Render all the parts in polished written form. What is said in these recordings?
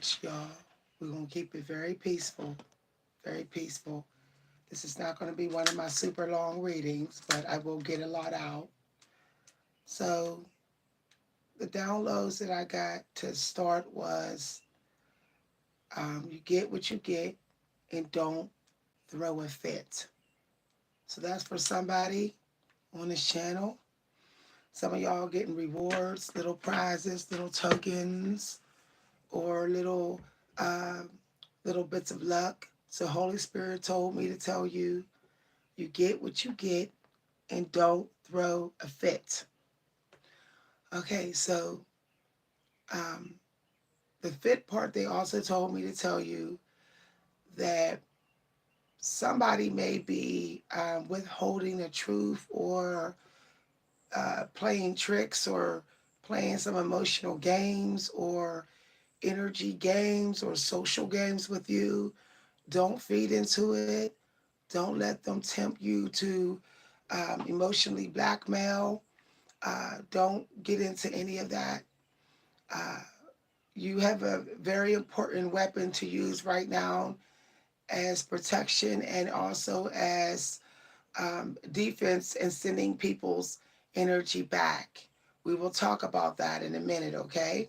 much, y'all. We're going to keep it very peaceful, very peaceful. This is not going to be one of my super long readings, but I will get a lot out. So, the downloads that I got to start was you get what you get and don't throw a fit. So, that's for somebody on this channel. Some of y'all getting rewards, little prizes, little tokens, or uh, little bits of luck. So Holy Spirit told me to tell you, you get what you get and don't throw a fit. Okay, so um, the fit part, they also told me to tell you that somebody may be withholding the truth or playing tricks or playing some emotional games or energy games or social games with you. Don't feed into it. Don't let them tempt you to emotionally blackmail. Don't get into any of that. Uh, you have a very important weapon to use right now as protection and also as defense and sending people's energy back. We will talk about that in a minute, okay?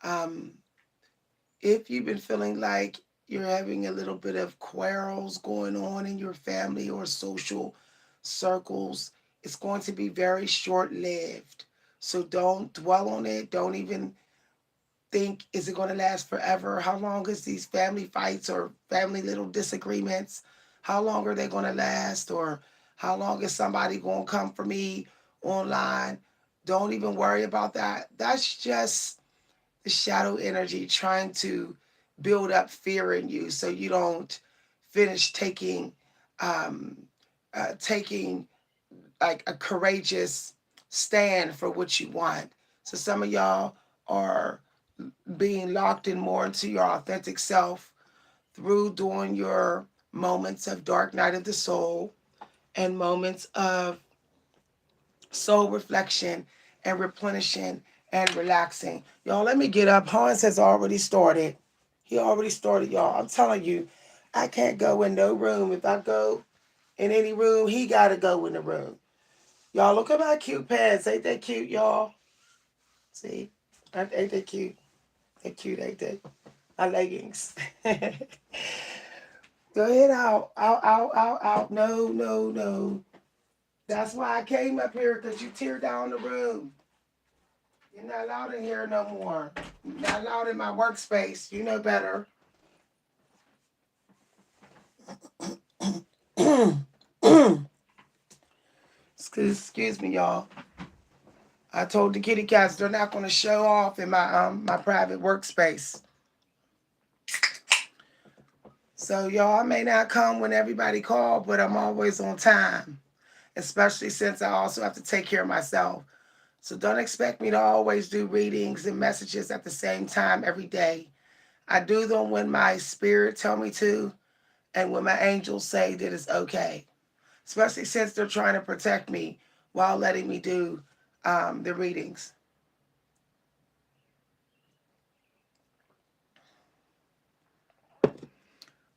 Um, if you've been feeling like you're having a little bit of quarrels going on in your family or social circles, it's going to be very short lived. So don't dwell on it. Don't even think, is it going to last forever? How long is these family fights or family little disagreements? How long are they going to last? Or how long is somebody going to come for me online? Don't even worry about that. That's just the shadow energy trying to build up fear in you so you don't finish um, taking like a courageous stand for what you want. So some of y'all are being locked in more into your authentic self through doing your moments of dark night of the soul and moments of soul reflection and replenishing and relaxing. Y'all, let me get up. Hans has already started. He already started, y'all. I'm telling you, I can't go in no room. If I go in any room, he got to go in the room. Y'all, look at my cute pants. Ain't they cute, y'all? See? Ain't they cute? They cute, ain't they? My leggings. Go ahead, out. Out, out, out, out. No, no, no. That's why I came up here, because you tear down the room. You're not allowed in here no more. You're not allowed in my workspace. You know better. Excuse me, y'all. I told the kitty cats they're not going to show off in my private workspace. So y'all, I may not come when everybody call, but I'm always on time. Especially since I also have to take care of myself. So don't expect me to always do readings and messages at the same time every day. I do them when my spirit tell me to and when my angels say that it's okay. Especially since they're trying to protect me while letting me do the readings.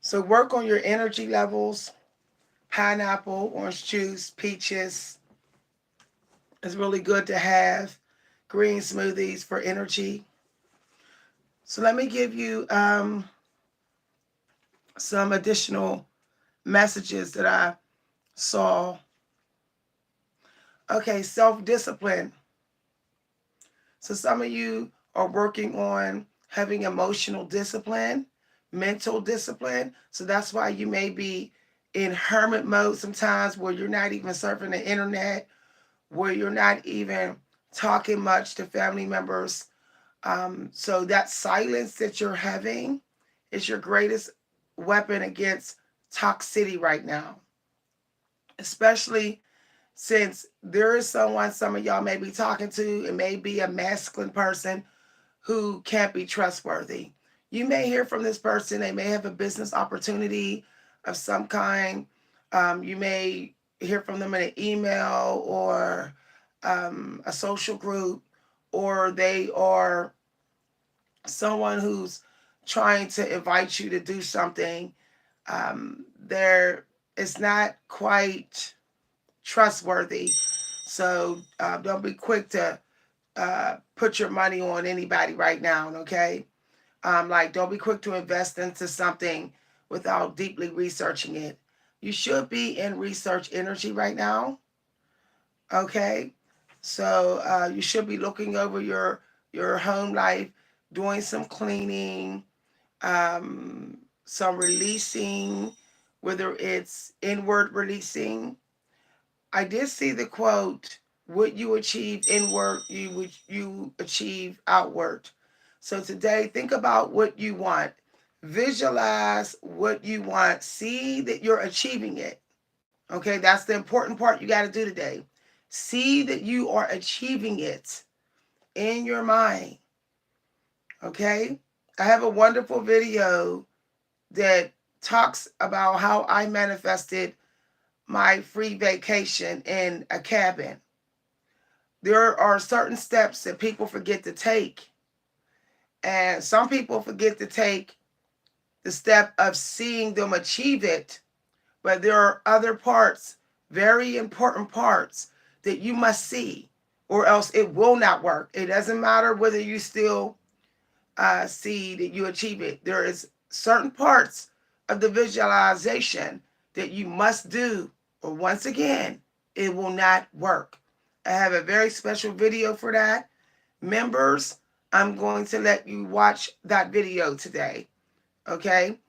So work on your energy levels. Pineapple, orange juice, peaches is really good to have. Green smoothies for energy. So let me give you some additional messages that I saw. Okay, self-discipline. So some of you are working on having emotional discipline, mental discipline. So that's why you may be in hermit mode sometimes where you're not even surfing the internet, where you're not even talking much to family members. So that silence that you're having is your greatest weapon against toxicity right now, especially since there is someone some of y'all may be talking to. It may be a masculine person who can't be trustworthy. You may hear from this person. They may have a business opportunity of some kind. You may hear from them in an email or a social group, or they are someone who's trying to invite you to do something, there it's not quite trustworthy. So don't be quick to put your money on anybody right now, okay? Like, don't be quick to invest into something without deeply researching it. You should be in research energy right now, okay? So you should be looking over your home life, doing some cleaning, some releasing, whether it's inward releasing. I did see the quote, "What you achieve inward, you achieve outward." So today, think about what you want. Visualize what you want. See that you're achieving it. Okay, that's the important part you got to do today. See that you are achieving it in your mind. Okay, I have a wonderful video that talks about how I manifested my free vacation in a cabin. There are certain steps that people forget to take. And some people forget to take the step of seeing them achieve it. But there are other parts, very important parts, that you must see, or else it will not work. It doesn't matter whether you still see that you achieve it. There is certain parts of the visualization that you must do, or once again, it will not work. I have a very special video for that. Members, I'm going to let you watch that video today. Okay?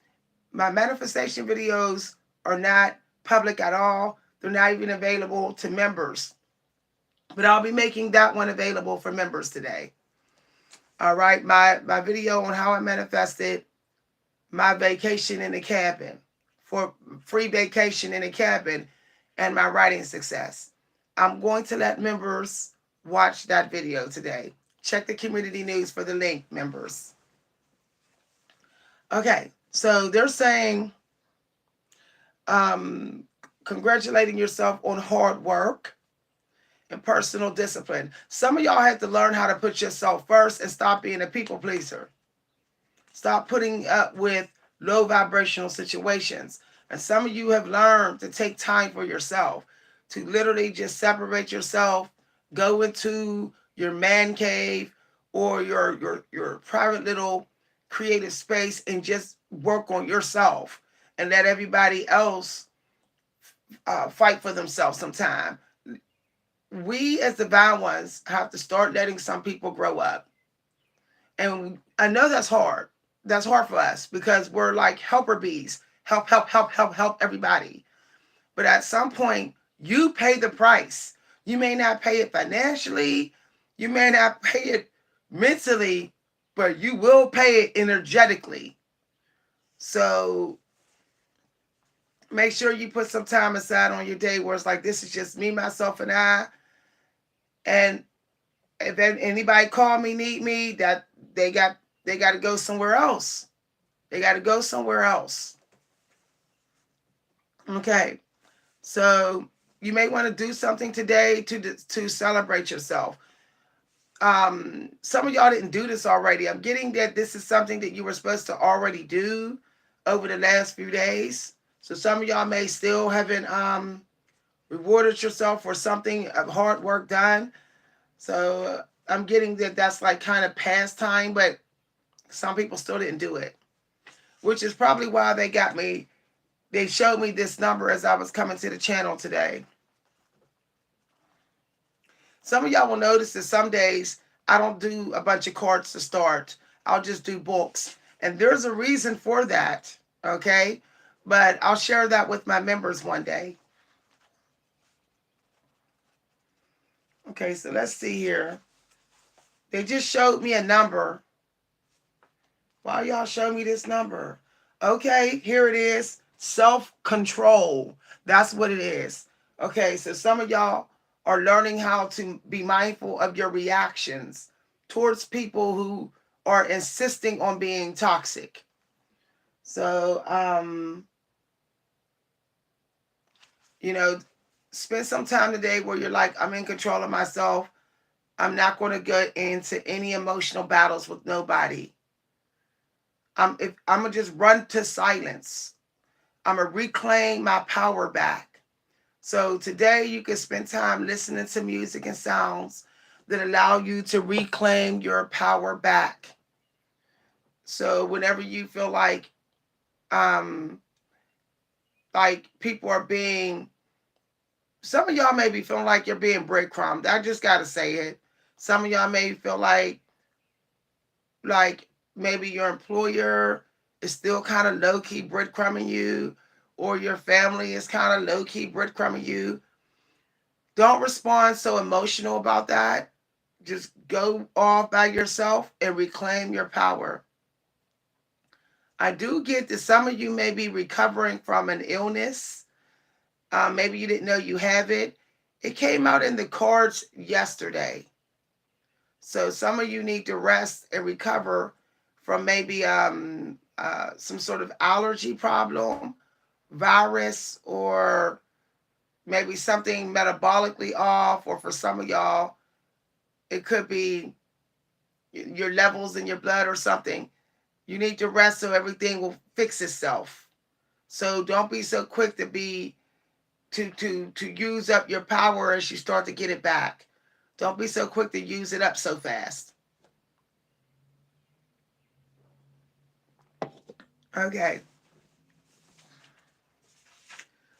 My manifestation videos are not public at all. They're not even available to members. But I'll be making that one available for members today. All right, my video on how I manifested my vacation in the cabin, for free vacation in the cabin, and my writing success. I'm going to let members watch that video today. Check the community news for the link, members. Okay, so they're saying congratulating yourself on hard work and personal discipline. Some of y'all have to learn how to put yourself first and stop being a people pleaser. Stop putting up with low vibrational situations. And some of you have learned to take time for yourself, to literally just separate yourself, go into your man cave or your private little creative space and just work on yourself and let everybody else fight for themselves sometime. We as divine ones have to start letting some people grow up. And I know that's hard. That's hard for us because we're like helper bees. Help, help, help, help, help everybody. But at some point, you pay the price. You may not pay it financially. You may not pay it mentally, but you will pay it energetically. So make sure you put some time aside on your day where it's like, this is just me, myself, and I. And if anybody call me, need me, that they got to go somewhere else. They got to go somewhere else. Okay. So you may want to do something today to celebrate yourself. Some of y'all didn't do this already. I'm getting that this is something that you were supposed to already do over the last few days. So some of y'all may still haven't rewarded yourself for something of hard work done. So I'm getting that that's like kind of past time, but some people still didn't do it, which is probably why they got me. They showed me this number as I was coming to the channel today. Some of y'all will notice that some days I don't do a bunch of cards to start. I'll just do books. And there's a reason for that, okay? But I'll share that with my members one day. Okay, so let's see here. They just showed me a number. Why y'all show me this number? Okay, here it is. Self-control. That's what it is. Okay, so some of y'all are learning how to be mindful of your reactions towards people who are insisting on being toxic. So, you know, spend some time today where you're like, I'm in control of myself. I'm not going to get into any emotional battles with nobody. I'm gonna just run to silence. I'm gonna reclaim my power back. So today you can spend time listening to music and sounds that allow you to reclaim your power back. So whenever you feel um like people are being, some of y'all may be feeling like you're being breadcrumbed. I just gotta say it. Some of y'all may feel like maybe your employer is still kind of low key breadcrumbing you, or your family is kind of low key breadcrumbing you. Don't respond so emotional about that. Just go off by yourself and reclaim your power. I do get that some of you may be recovering from an illness. Maybe you didn't know you have it. It came out in the cards yesterday. So some of you need to rest and recover from maybe some sort of allergy problem, virus, or maybe something metabolically off, or for some of y'all, it could be your levels in your blood or something. You need to rest so everything will fix itself. So don't be so quick to be to use up your power as you start to get it back. Don't be so quick to use it up so fast. Okay.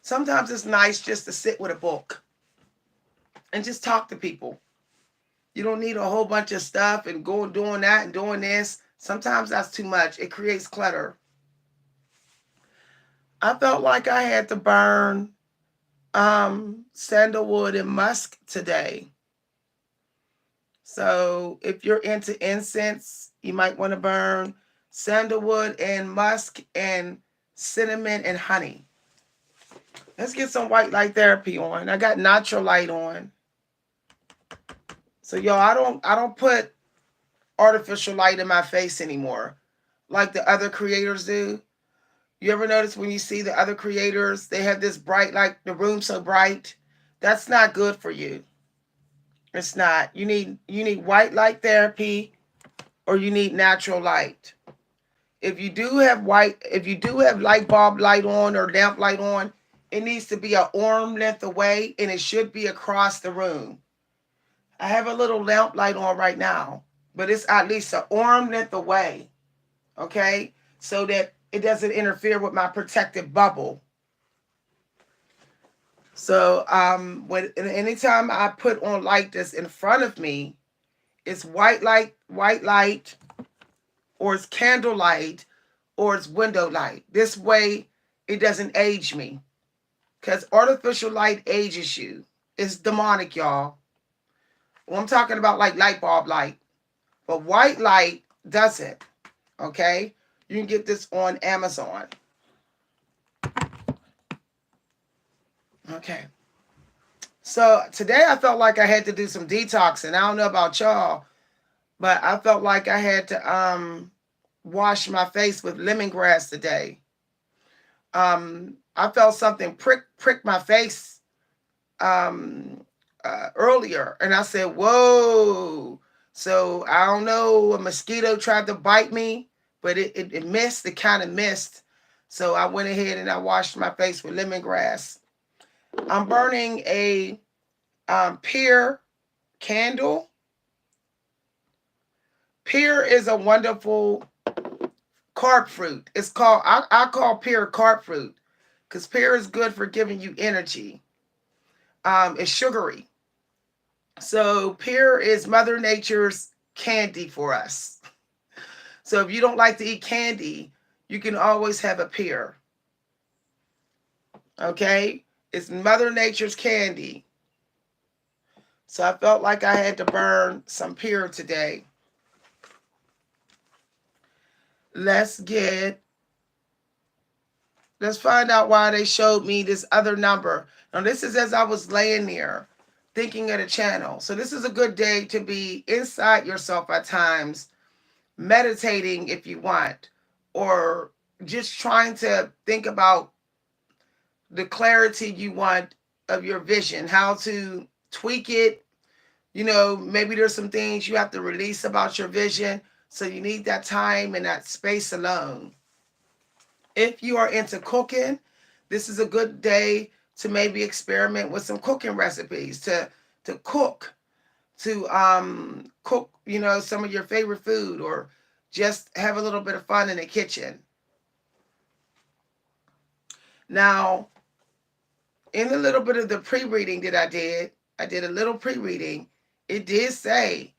Sometimes it's nice just to sit with a book and just talk to people. You don't need a whole bunch of stuff and go doing that and doing this. Sometimes that's too much. It creates clutter. I felt like I had to burn sandalwood and musk today. So if you're into incense, you might want to burn sandalwood and musk and cinnamon and honey. Let's get some white light therapy on. I got natural light on. So y'all, I don't put artificial light in my face anymore like the other creators do. You ever notice when you see the other creators, they have this bright, like the room so bright? That's not good for you. It's not. You need white light therapy, or you need natural light. If you do have light bulb light on or lamp light on, it needs to be an arm length away, and it should be across the room. I have a little lamp light on right now, but it's at least an arm length away, okay? So that it doesn't interfere with my protective bubble. So when anytime I put on light that's in front of me, it's white light, or it's candle light, or it's window light. This way it doesn't age me. Because artificial light ages you. It's demonic, y'all. Well, I'm talking about like light bulb light. But white light doesn't. Okay? You can get this on Amazon. Okay. So today I felt like I had to do some detoxing. I don't know about y'all, but I felt like I had to wash my face with lemongrass today. I felt something prick my face earlier, and I said, "Whoa!" So I don't know. A mosquito tried to bite me, but it missed. It kind of missed. So I went ahead and I washed my face with lemongrass. I'm burning a pear candle. Pear is a wonderful carb fruit. It's called I call pear carb fruit because pear is good for giving you energy. It's sugary. So pear is Mother Nature's candy for us. So if you don't like to eat candy, you can always have a pear. Okay? It's Mother Nature's candy. So I felt like I had to burn some pear today. Let's find out why they showed me this other number. Now this is as I was laying there thinking of the channel. So this is a good day to be inside yourself at times, meditating if you want, or just trying to think about the clarity you want of your vision, how to tweak it. Maybe there's some things you have to release about your vision So you need that time and that space alone. If you are into cooking, this is a good day to maybe experiment with some cooking recipes, to cook, to cook, some of your favorite food, or just have a little bit of fun in the kitchen. Now, in a little bit of the pre-reading that I did a little pre-reading. It did say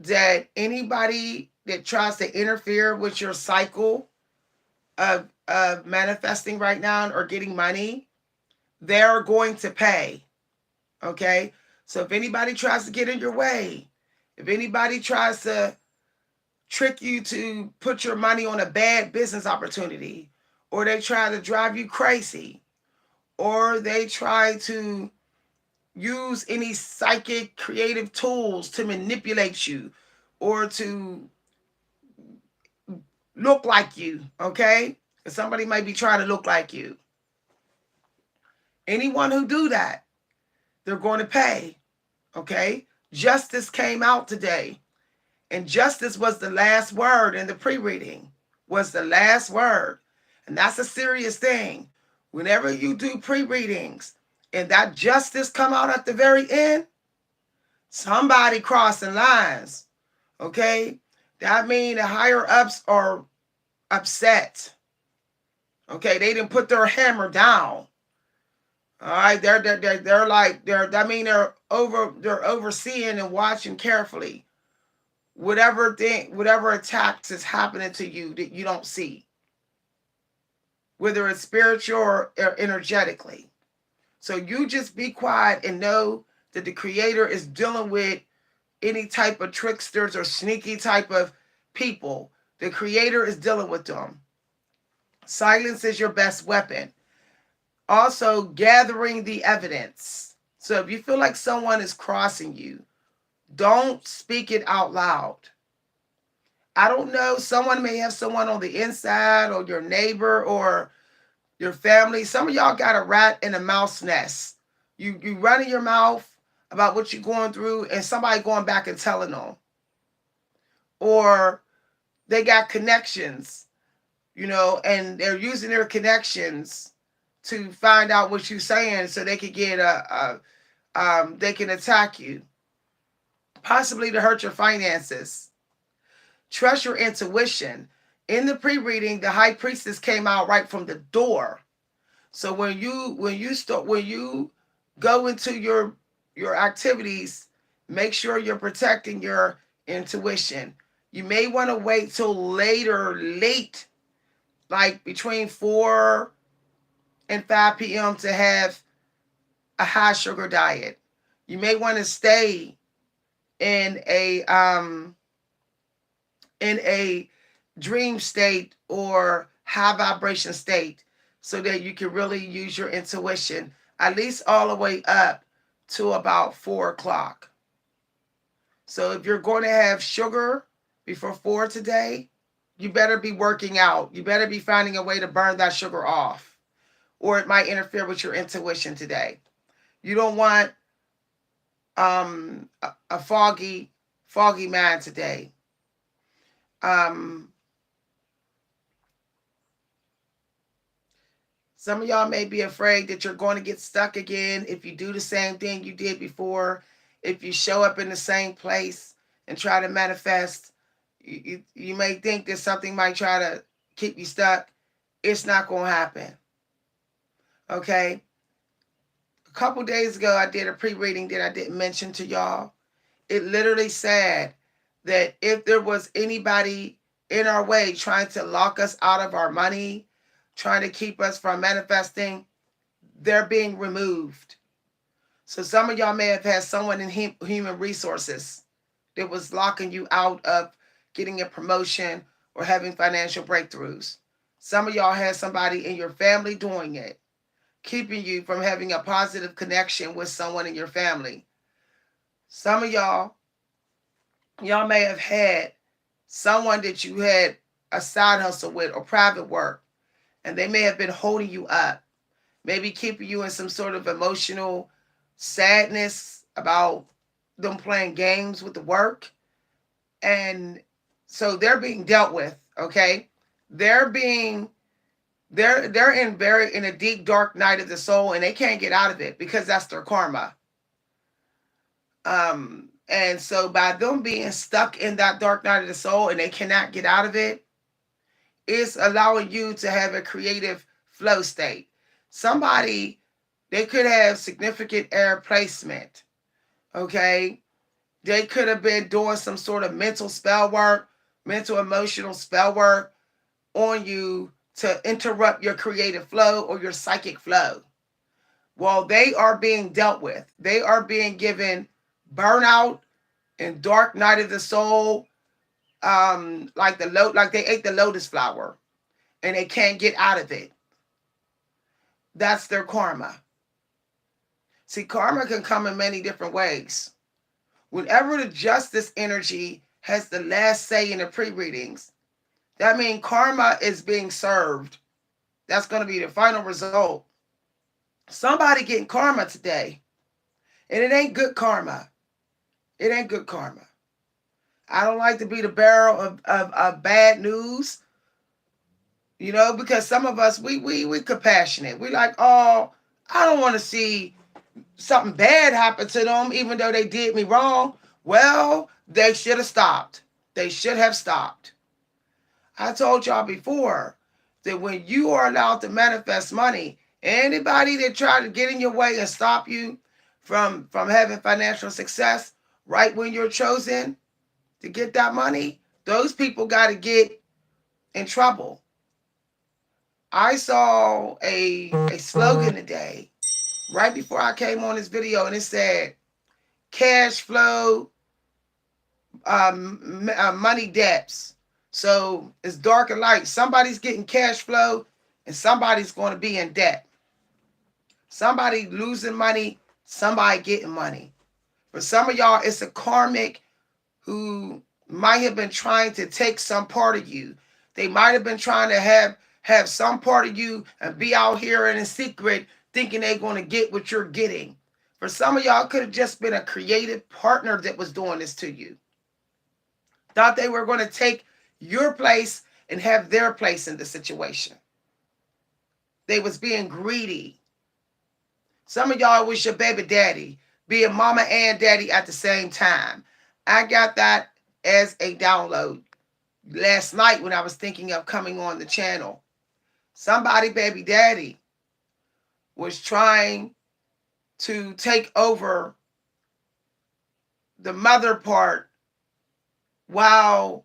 that anybody that tries to interfere with your cycle of manifesting right now or getting money, they're going to pay. Okay? So if anybody tries to get in your way, if anybody tries to trick you to put your money on a bad business opportunity, or they try to drive you crazy, or they try to use any psychic creative tools to manipulate you or to look like you, okay? Somebody might be trying to look like you. Anyone who do that, they're going to pay, okay? Justice came out today, and justice was the last word in the pre-reading, was the last word. And that's a serious thing. Whenever you do pre-readings and that justice come out at the very end, somebody crossing lines, okay? That means the higher ups are upset. Okay, they didn't put their hammer down. All right, they're like I mean they're overseeing and watching carefully whatever attacks is happening to you that you don't see, whether it's spiritual or energetically. So you just be quiet and know that the Creator is dealing with any type of tricksters or sneaky type of people. The Creator is dealing with them. Silence is your best weapon. Also, gathering the evidence. So if you feel like someone is crossing you, don't speak it out loud. I don't know. Someone may have someone on the inside, or your neighbor, or your family. Some of y'all got a rat in a mouse nest. You running your mouth about what you're going through, and somebody going back and telling them. Or they got connections, and they're using their connections to find out what you're saying so they can get they can attack you, possibly to hurt your finances. Trust your intuition. In the pre-reading, the high priestess came out right from the door. So when you go into your activities, make sure you're protecting your intuition. You may want to wait till late, like between 4 and 5 p.m. to have a high sugar diet. You may want to stay in a dream state or high vibration state so that you can really use your intuition, at least all the way up to about 4 o'clock. So if you're going to have sugar before 4 today, you better be working out. You better be finding a way to burn that sugar off, or it might interfere with your intuition today. You don't want a foggy mind today. Some of y'all may be afraid that you're going to get stuck again if you do the same thing you did before. If you show up in the same place and try to manifest, you may think that something might try to keep you stuck. It's not going to happen. Okay? A couple days ago, I did a pre-reading that I didn't mention to y'all. It literally said that if there was anybody in our way trying to lock us out of our money, trying to keep us from manifesting, they're being removed. So some of y'all may have had someone in human resources that was locking you out of getting a promotion or having financial breakthroughs. Some of y'all had somebody in your family doing it, keeping you from having a positive connection with someone in your family. Some of y'all may have had someone that you had a side hustle with or private work, and they may have been holding you up, maybe keeping you in some sort of emotional sadness about them playing games with the work. And So they're being dealt with, okay? They're being they're in very in a deep dark night of the soul, and they can't get out of it because that's their karma. And so by them being stuck in that dark night of the soul and they cannot get out of it, it's allowing you to have a creative flow state. Somebody, they could have significant air placement, okay? They could have been doing some sort of mental spell work, mental emotional spell work on you to interrupt your creative flow or your psychic flow. Well, they are being dealt with. They are being given burnout and dark night of the soul, like they ate the lotus flower and they can't get out of it. That's their karma. See, karma can come in many different ways. Whenever the justice energy has the last say in the pre-readings, that means karma is being served. That's going to be the final result. Somebody getting karma today, and it ain't good karma. It ain't good karma. I don't like to be the bearer of bad news, because some of us, we compassionate. We like, oh, I don't want to see something bad happen to them, even though they did me wrong. Well, they should have stopped. They should have stopped. I told y'all before that when you are allowed to manifest money, anybody that try to get in your way and stop you from having financial success, right when you're chosen to get that money, those people got to get in trouble. I saw a slogan today right before I came on this video, and it said cash flow, money debts. So it's dark and light. Somebody's getting cash flow and somebody's going to be in debt. Somebody losing money, somebody getting money. For some of y'all, it's a karmic who might have been trying to take some part of you. They might have been trying to have some part of you and be out here in a secret thinking they're going to get what you're getting. For some of y'all, it could have just been a creative partner that was doing this to you. Thought they were going to take your place and have their place in the situation. They was being greedy. Some of y'all was your baby daddy, being mama and daddy at the same time. I got that as a download last night when I was thinking of coming on the channel. Somebody baby daddy was trying to take over the mother part while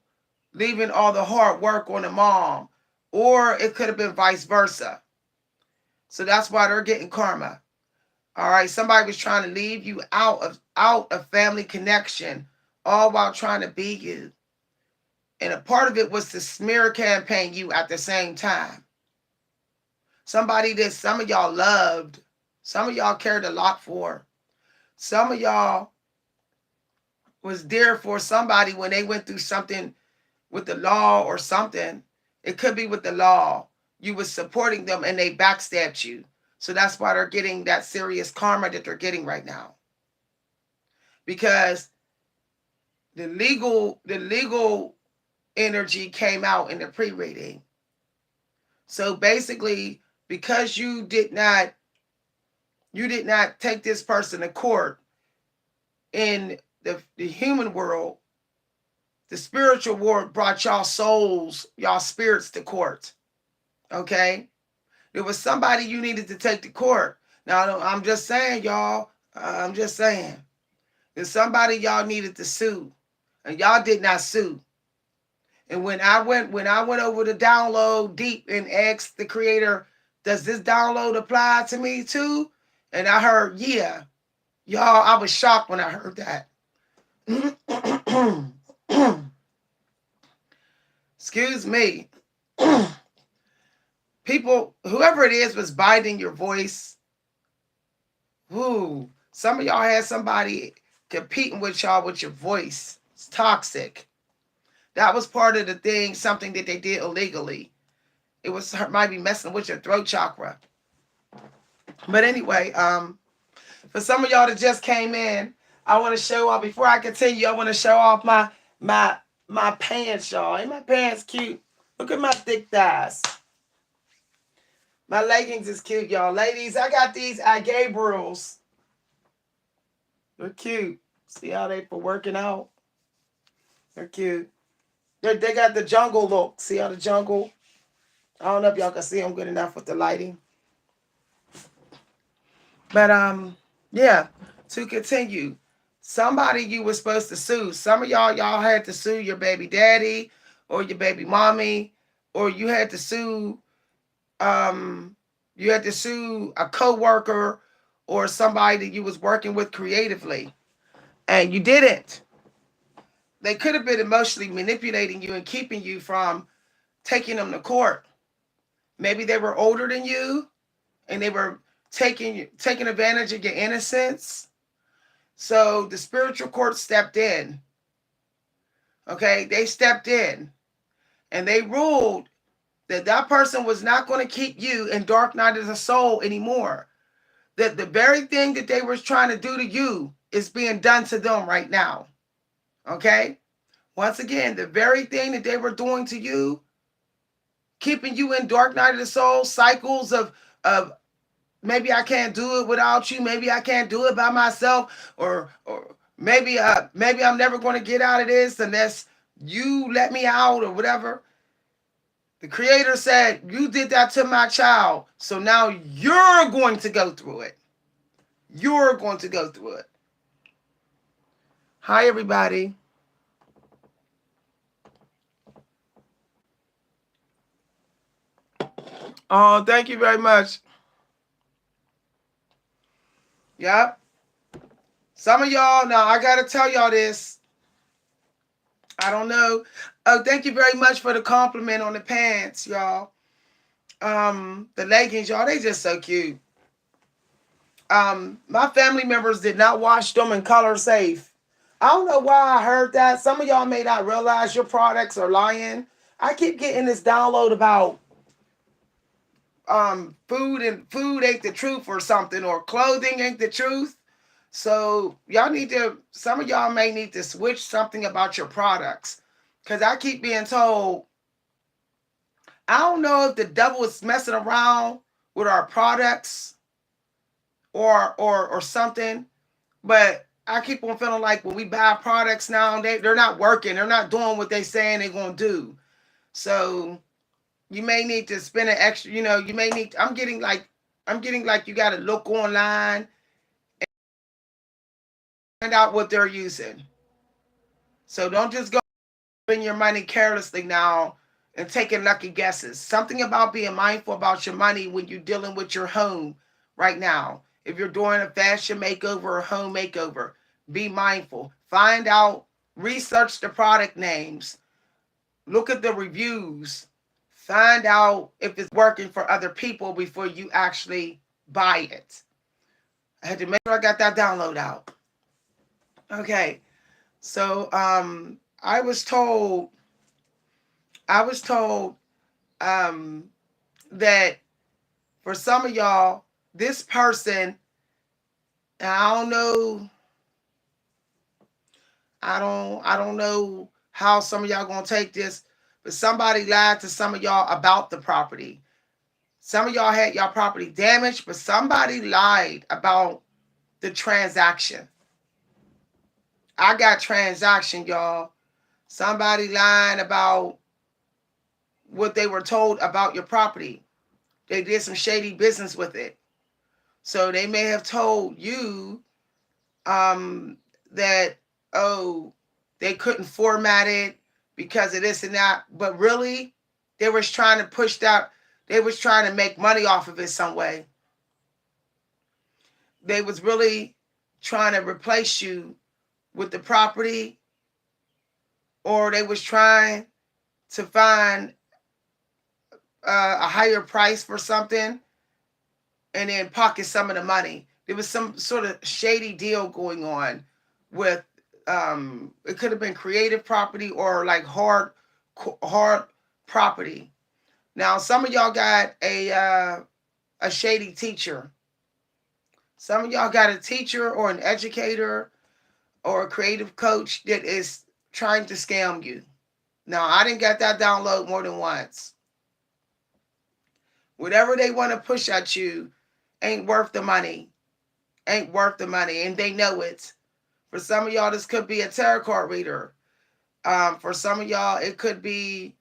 leaving all the hard work on the mom, or it could have been vice versa. So that's why they're getting karma. All right, somebody was trying to leave you out of family connection, all while trying to be you. And a part of it was to smear campaign you at the same time. Somebody that some of y'all loved, some of y'all cared a lot for, some of y'all was there for somebody when they went through something with the law or something. It could be with the law. You was supporting them and they backstabbed you. So that's why they're getting that serious karma that they're getting right now. Because the legal energy came out in the pre-reading. So basically, because you did not take this person to court in the human world, the spiritual world brought y'all souls, y'all spirits to court. Okay? There was somebody you needed to take to court. Now, I'm just saying, y'all. I'm just saying. There's somebody y'all needed to sue, and y'all did not sue. And when I went over the download deep and asked the creator, does this download apply to me too? And I heard, yeah. Y'all, I was shocked when I heard that. Excuse me. People, whoever it is was biting your voice. Ooh, some of y'all had somebody competing with y'all with your voice. It's toxic. That was part of the thing, something that they did illegally. It was might be messing with your throat chakra. But anyway, for some of y'all that just came in, I want to show off before I continue. I want to show off my my pants, y'all. Ain't my pants cute? Look at my thick thighs. My leggings is cute, y'all. Ladies, I got these at Gabriel's. They're cute. See how they for working out? They're cute. They got the jungle look. See how the jungle? I don't know if y'all can see them good enough with the lighting. But yeah, to continue. Somebody you were supposed to sue. Some of y'all had to sue your baby daddy or your baby mommy, or you had to sue a co-worker or somebody that you was working with creatively. And you didn't. They could have been emotionally manipulating you and keeping you from taking them to court. Maybe they were older than you and they were taking advantage of your innocence. So the spiritual court stepped in. Okay, they stepped in and they ruled that that person was not going to keep you in dark night of the soul anymore. That the very thing that they were trying to do to you is being done to them right now. Okay? Once again, the very thing that they were doing to you, keeping you in dark night of the soul, cycles of maybe I can't do it without you, maybe I can't do it by myself, or maybe I'm never going to get out of this unless you let me out or whatever. The creator said, you did that to my child, so now you're going to go through it. You're going to go through it. Hi, everybody. Oh, thank you very much. Yep. Some of y'all, now I got to tell y'all this. I don't know. Oh, thank you very much for the compliment on the pants, y'all. The leggings, y'all, they just so cute. My family members did not wash them in color safe. I don't know why I heard that. Some of y'all may not realize your products are lying. I keep getting this download about food ain't the truth or something, or clothing ain't the truth. So some of y'all may need to switch something about your products. Cause I keep being told, I don't know if the devil is messing around with our products or something, but I keep on feeling like when we buy products now, they're not working. They're not doing what they saying they're gonna do. So you may need to spend an extra, you may need, I'm getting like you gotta look online and find out what they're using. So don't just go spend your money carelessly now and taking lucky guesses. Something about being mindful about your money when you're dealing with your home right now. If you're doing a fashion makeover or home makeover, be mindful. Find out, research the product names, look at the reviews, find out if it's working for other people before you actually buy it. I had to make sure I got that download out. Okay. So I was told um that for some of y'all, this person, I don't know, I don't know how some of y'all gonna take this, but somebody lied to some of y'all about the property. Some of y'all had y'all property damaged, but somebody lied about the transaction. I got transaction, y'all. Somebody lying about what they were told about your property. They did some shady business with it. So they may have told you that, oh, they couldn't format it because of this and that. But really, they was trying to push that. They was trying to make money off of it some way. They was really trying to replace you with the property, or they was trying to find a higher price for something and then pocket some of the money. There was some sort of shady deal going on with it could have been creative property or like hard property. Now some of y'all got a shady teacher. Some of y'all got a teacher or an educator or a creative coach that is trying to scam you. Now, I didn't get that download more than once. Whatever they want to push at you ain't worth the money. Ain't worth the money. And they know it. For some of y'all, this could be a tarot card reader. For some of y'all, it could be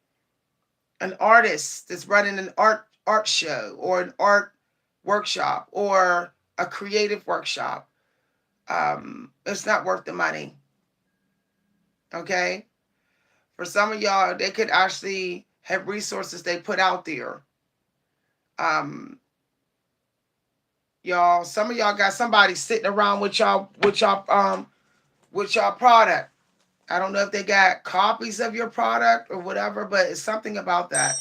an artist that's running an art show or an art workshop or a creative workshop. It's not worth the money. Okay? For some of y'all, they could actually have resources they put out there. Y'all, some of y'all got somebody sitting around with y'all product. I don't know if they got copies of your product or whatever, but it's something about that.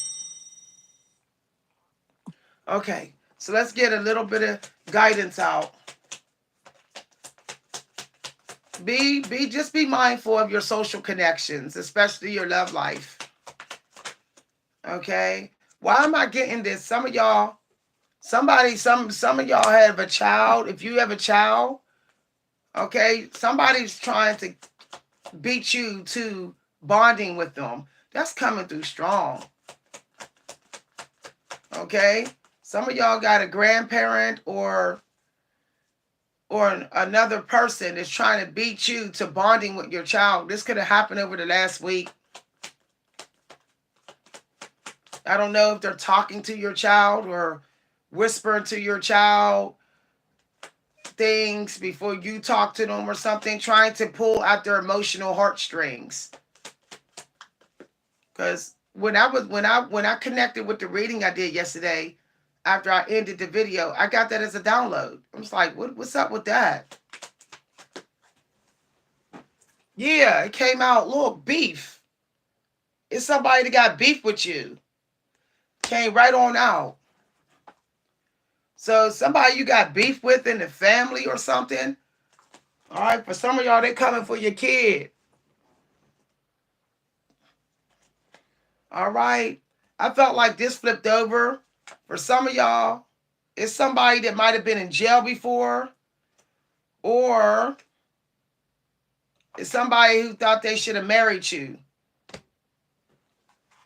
Okay, so let's get a little bit of guidance out. Just be mindful of your social connections, especially your love life. Okay? Why am I getting this? Some of y'all, some of y'all have a child. If you have a child, okay, somebody's trying to beat you to bonding with them. That's coming through strong. Okay? Some of y'all got a grandparent or another person that's trying to beat you to bonding with your child. This could have happened over the last week. I don't know if they're talking to your child or whispering to your child things before you talk to them or something, trying to pull at their emotional heartstrings. Because when I connected with the reading I did yesterday, after I ended the video, I got that as a download. I was like, what's up with that? Yeah, it came out, look, beef. It's somebody that got beef with you. Came right on out. So somebody you got beef with in the family or something. All right, for some of y'all, they coming for your kid. All right. I felt like this flipped over. For some of y'all, it's somebody that might have been in jail before, or it's somebody who thought they should have married you.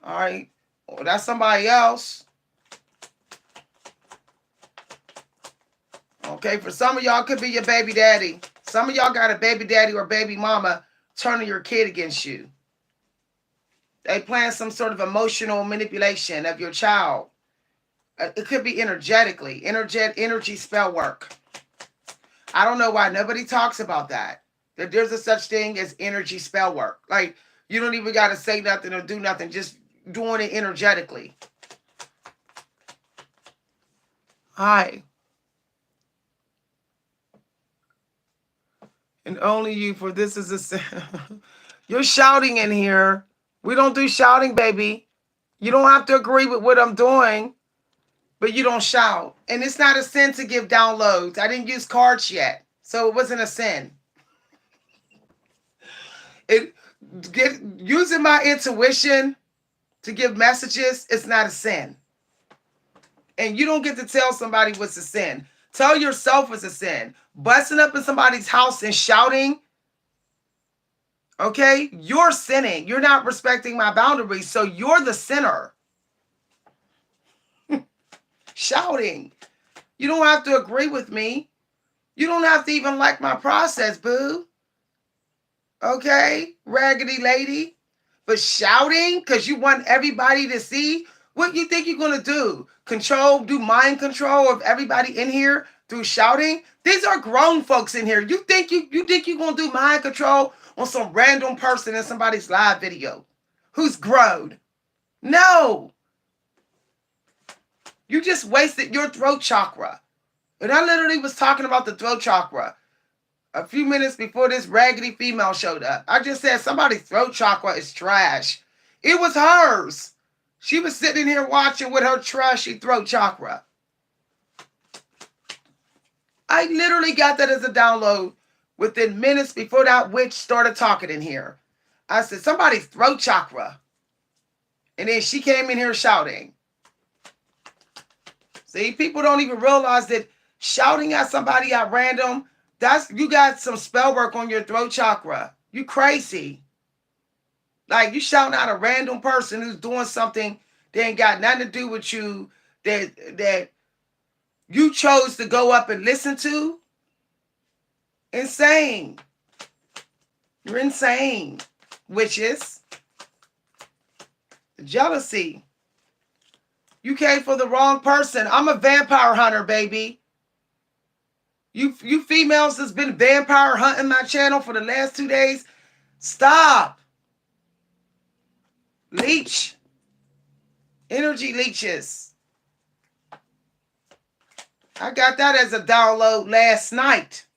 All right. Or that's somebody else. Okay, for some of y'all, could be your baby daddy. Some of y'all got a baby daddy or baby mama turning your kid against you. They plan some sort of emotional manipulation of your child. It could be energetically, energy spell work. I don't know why nobody talks about that. That there's a such thing as energy spell work. Like, you don't even got to say nothing or do nothing, just doing it energetically. Hi. And only you, for this is a... You're shouting in here. We don't do shouting, baby. You don't have to agree with what I'm doing, but you don't shout. And it's not a sin to give downloads. I didn't use cards yet, so it wasn't a sin. Using my intuition to give messages, it's not a sin. And you don't get to tell somebody what's a sin. Tell yourself it's a sin. Busting up in somebody's house and shouting, okay, you're sinning. You're not respecting my boundaries, so you're the sinner. Shouting. You don't have to agree with me. You don't have to even like my process, boo. Okay, raggedy lady. But shouting because you want everybody to see, what you think you're going to do? Do mind control of everybody in here through shouting? These are grown folks in here. You think you're going to do mind control on some random person in somebody's live video who's grown? No. You just wasted your throat chakra. And I literally was talking about the throat chakra a few minutes before this raggedy female showed up. I just said somebody's throat chakra is trash. It was hers. She was sitting here watching with her trashy throat chakra. I literally got that as a download within minutes before that witch started talking in here. I said, somebody's throat chakra. And then she came in here shouting. See, people don't even realize that shouting at somebody at random, you got some spell work on your throat chakra. You crazy. Like you shouting out a random person who's doing something that ain't got nothing to do with you, that you chose to go up and listen to. Insane. You're insane. Witches. Jealousy. You came for the wrong person. I'm a vampire hunter, baby. You females that's been vampire hunting my channel for the last 2 days, stop. Leech. Energy leeches. I got that as a download last night.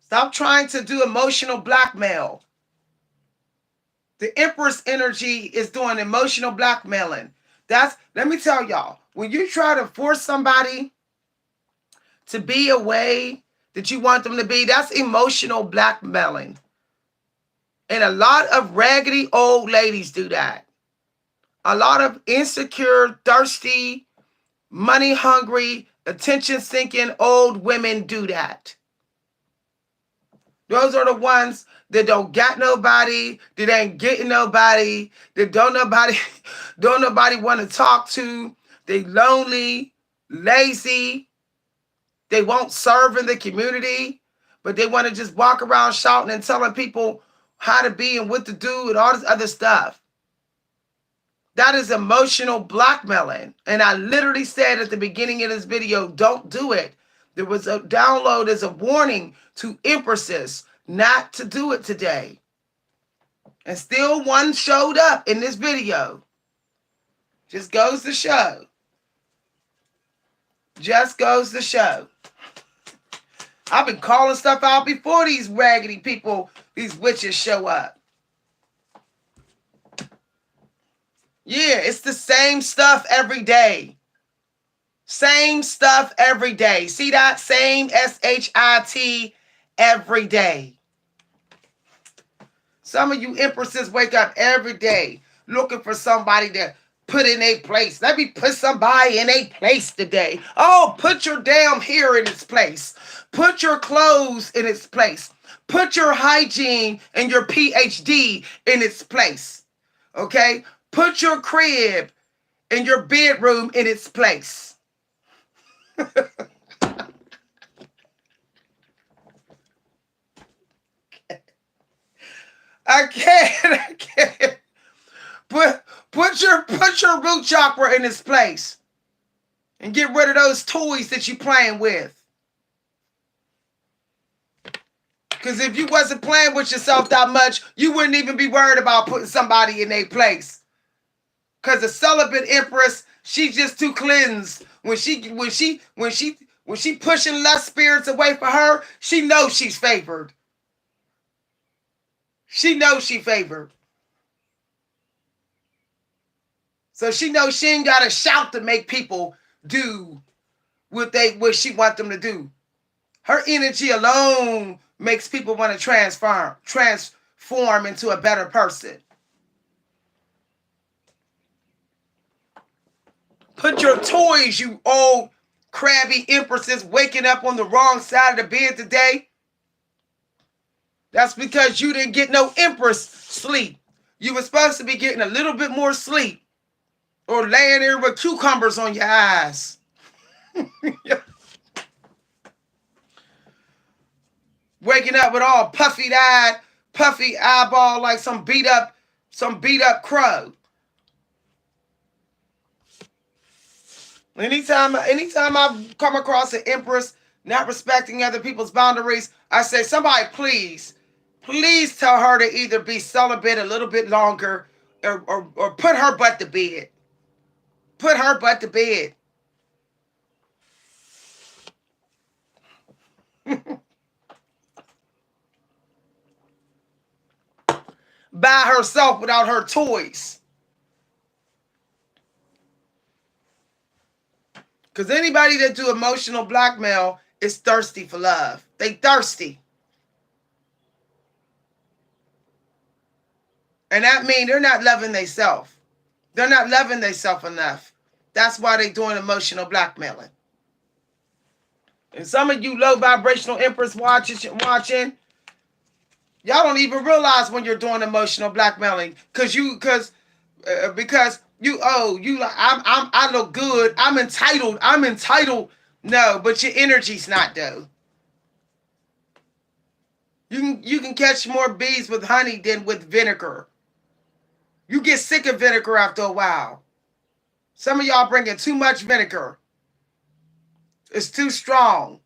Stop trying to do emotional blackmail. The Empress energy is doing emotional blackmailing. Let me tell y'all, when you try to force somebody to be a way that you want them to be, that's emotional blackmailing. And a lot of raggedy old ladies do that. A lot of insecure, thirsty, money hungry, attention seeking old women do that. Those are the ones that don't got nobody, that ain't getting nobody, that don't nobody want to talk to. They lonely, lazy. They won't serve in the community, but they want to just walk around shouting and telling people how to be and what to do and all this other stuff. That is emotional blackmailing. And I literally said at the beginning of this video, don't do it. There was a download as a warning to Empresses not to do it today. And still one showed up in this video. Just goes to show. Just goes to show. I've been calling stuff out before these raggedy people, these witches show up. Yeah, it's the same stuff every day. Same stuff every day. See that? Same SHIT every day. Some of you Empresses wake up every day looking for somebody to put in a place. Let me put somebody in a place today. Oh, put your damn hair in its place. Put your clothes in its place. Put your hygiene and your PhD in its place. Okay? Put your crib and your bedroom in its place. I can't. Put your root chakra in its place. And get rid of those toys that you're playing with. Because if you wasn't playing with yourself that much, you wouldn't even be worried about putting somebody in their place. Because the celibate Empress, she's just too cleansed. When she pushing lust spirits away from her, she knows she's favored. She knows she favored. So she knows she ain't got to shout to make people do what she want them to do. Her energy alone makes people want to transform into a better person. Put your toys, you old crabby Empresses waking up on the wrong side of the bed today. That's because you didn't get no Empress sleep. You were supposed to be getting a little bit more sleep. Or laying there with cucumbers on your eyes. Waking up with all puffy eyeball like some beat up crow. Anytime I come across an Empress not respecting other people's boundaries, I say, somebody please tell her to either be celibate a little bit longer or put her butt to bed. Put her butt to bed. By herself without her toys. Because anybody that do emotional blackmail is thirsty for love. They thirsty. And that means they're not loving themselves. They're not loving themselves enough. That's why they're doing emotional blackmailing. And some of you low vibrational Empress watching, y'all don't even realize when you're doing emotional blackmailing because you you like I look good, I'm entitled. No, but your energy's not though. You can catch more bees with honey than with vinegar. You get sick of vinegar after a while. Some of y'all bringing too much vinegar. It's too strong.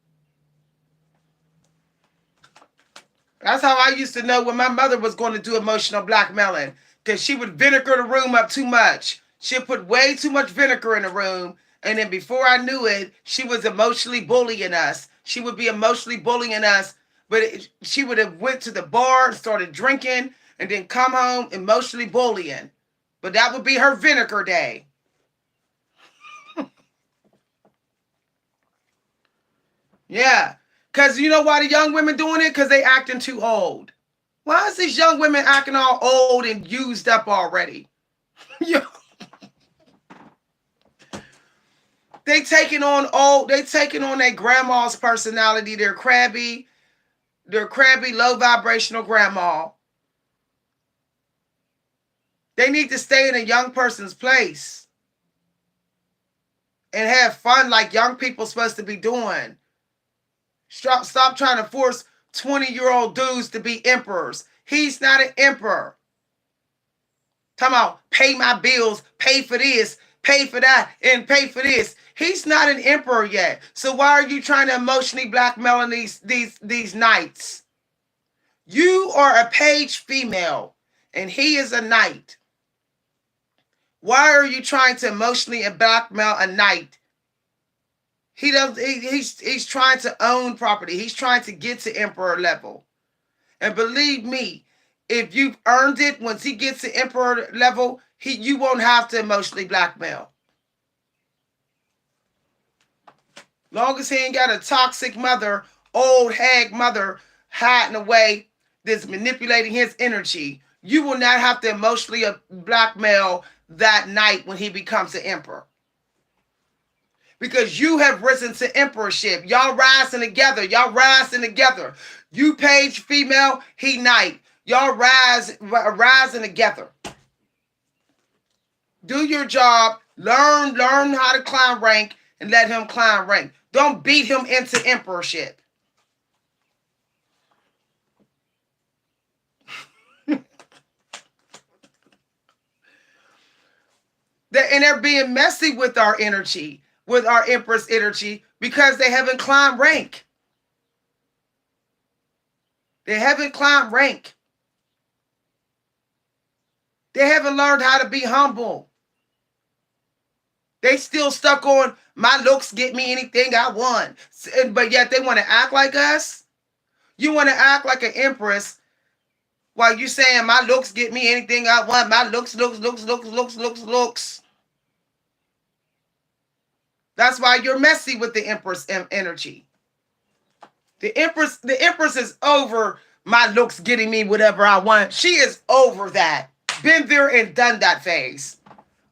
That's how I used to know when my mother was going to do emotional blackmailing. Because she would vinegar the room up too much. She'd put way too much vinegar in the room. And then before I knew it, she was emotionally bullying us. She would be emotionally bullying us. But she would have went to the bar, started drinking, and then come home emotionally bullying. But that would be her vinegar day. Yeah. Because you know why the young women doing it? Because they acting too old. Why is these young women acting all old and used up already? They taking on their grandma's personality. They're crabby, low vibrational grandma. They need to stay in a young person's place and have fun like young people supposed to be doing. Stop trying to force 20-year-old dudes to be emperors. He's not an emperor. Talking about pay my bills, pay for this, pay for that, and pay for this. He's not an emperor yet. So why are you trying to emotionally blackmail these knights? You are a page female, and he is a knight. Why are you trying to emotionally blackmail a knight? He's trying to own property. He's trying to get to emperor level. And believe me, if you've earned it, once he gets to emperor level, you won't have to emotionally blackmail. Long as he ain't got a toxic mother, old hag mother hiding away that's manipulating his energy, you will not have to emotionally blackmail that night when he becomes an emperor. Because you have risen to emperorship. Y'all rising together. You page female, he knight. Y'all rising together. Do your job. Learn how to climb rank and let him climb rank. Don't beat him into emperorship. And they're being messy with our energy, with our Empress energy, because they haven't climbed rank. They haven't climbed rank. They haven't learned how to be humble. They still stuck on my looks get me anything I want. But yet they want to act like us. You want to act like an Empress while you saying my looks get me anything I want. My looks. That's why you're messy with the Empress energy. The Empress is over my looks getting me whatever I want. She is over that. Been there and done that phase.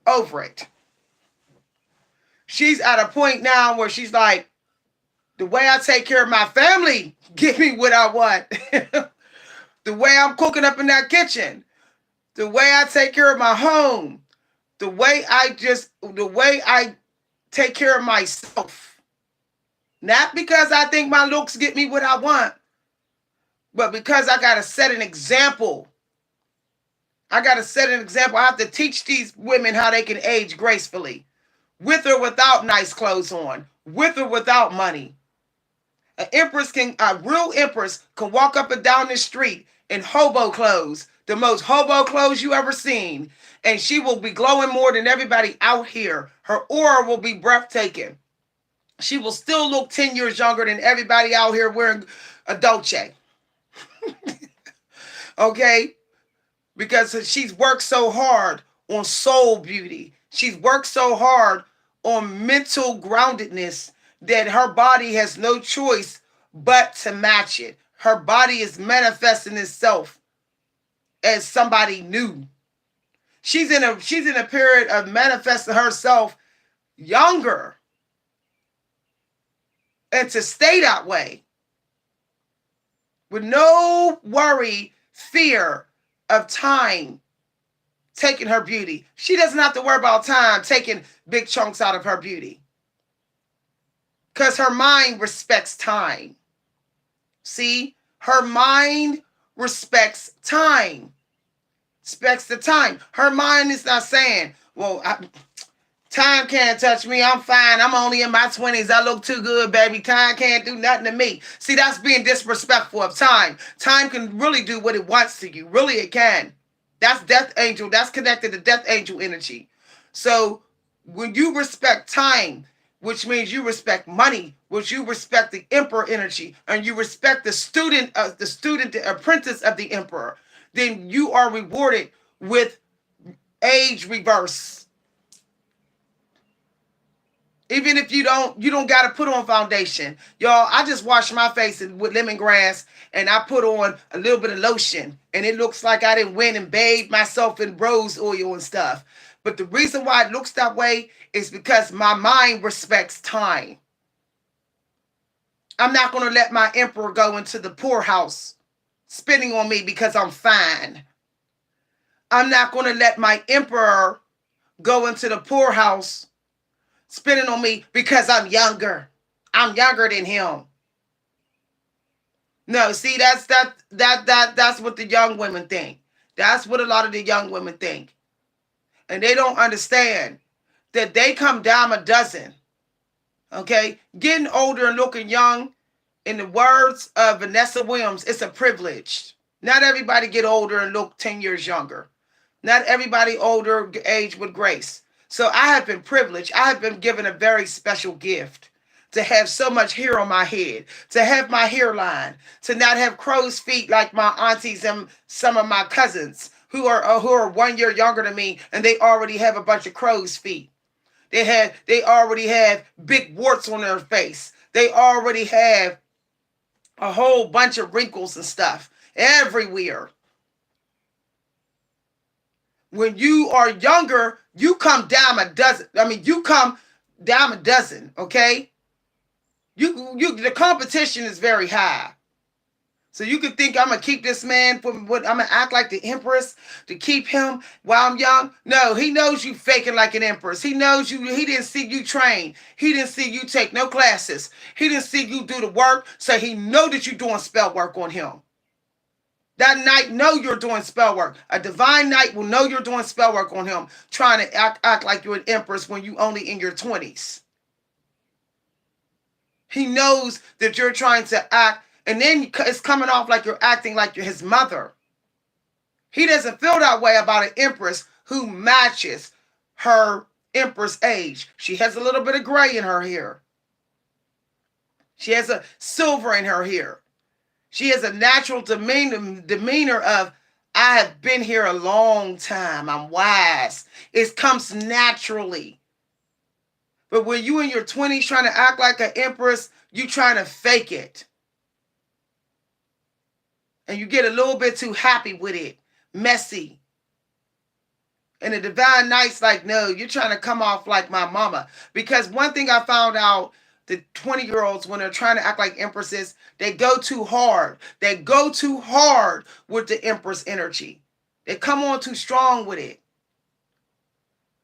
Over it. She's at a point now where she's like, the way I take care of my family, give me what I want. The way I'm cooking up in that kitchen. The way I take care of my home. The way I take care of myself. Not because I think my looks get me what I want, but because I got to set an example. I have to teach these women how they can age gracefully. With or without nice clothes on. With or without money. A real Empress can walk up and down the street in hobo clothes. The most hobo clothes you ever seen. And she will be glowing more than everybody out here. Her aura will be breathtaking. She will still look 10 years younger than everybody out here wearing a Dolce. Okay? Because she's worked so hard on soul beauty. She's worked so hard on mental groundedness that her body has no choice but to match it. Her body is manifesting itself as somebody new. She's in a period of manifesting herself younger. and to stay that way with no worry, fear of time taking her beauty. She doesn't have to worry about time taking big chunks out of her beauty because her mind respects time. See, her mind respects time. Respects the time. Her mind is not saying, well, time can't touch me. I'm fine. I'm only in my 20s. I look too good, baby. Time can't do nothing to me. See, that's being disrespectful of time. Time can really do what it wants to you. Really, it can. That's death angel. That's connected to death angel energy. So when you respect time, which means you respect money, which you respect the emperor energy, and you respect the apprentice of the emperor, then you are rewarded with age reverse. Even if you don't got to put on foundation. Y'all, I just washed my face with lemongrass and I put on a little bit of lotion and it looks like I didn't went and bathed myself in rose oil and stuff. But the reason why it looks that way is because my mind respects time. I'm not going to let my emperor go into the poorhouse spending on me because I'm fine. I'm not going to let my emperor go into the poorhouse spending on me because I'm younger. I'm younger than him. No, see, that's what the young women think. That's what a lot of the young women think. And they don't understand that they come dime a dozen. Okay? Getting older and looking young, in the words of Vanessa Williams, it's a privilege. Not everybody get older and look 10 years younger. Not everybody older age with grace. So I have been privileged. I have been given a very special gift to have so much hair on my head, to have my hairline, to not have crow's feet like my aunties and some of my cousins who are 1 year younger than me, and they already have a bunch of crow's feet. They already have big warts on their face. They already have a whole bunch of wrinkles and stuff everywhere. When you are younger, you come dime a dozen. You come dime a dozen, okay? The competition is very high. So you could think I'm gonna keep this man I'm gonna act like the Empress to keep him while I'm young. No, he knows you faking like an Empress. He knows you. He didn't see you train. He didn't see you take no classes. He didn't see you do the work. So he know that you're doing spell work on him. That knight know you're doing spell work. A divine knight will know you're doing spell work on him, trying to act like you're an Empress when you only in your 20s. He knows that you're trying to act, and then it's coming off like you're acting like you're his mother. He doesn't feel that way about an Empress who matches her Empress age. She has a little bit of gray in her hair. She has a silver in her hair. She has a natural demeanor of, I have been here a long time. I'm wise. It comes naturally. But when you in your 20s trying to act like an Empress, you trying to fake it. And you get a little bit too happy with it. Messy. And the divine knight's like, no, you're trying to come off like my mama. Because one thing I found out, the 20-year-olds, when they're trying to act like Empresses, they go too hard. They go too hard with the Empress energy. They come on too strong with it.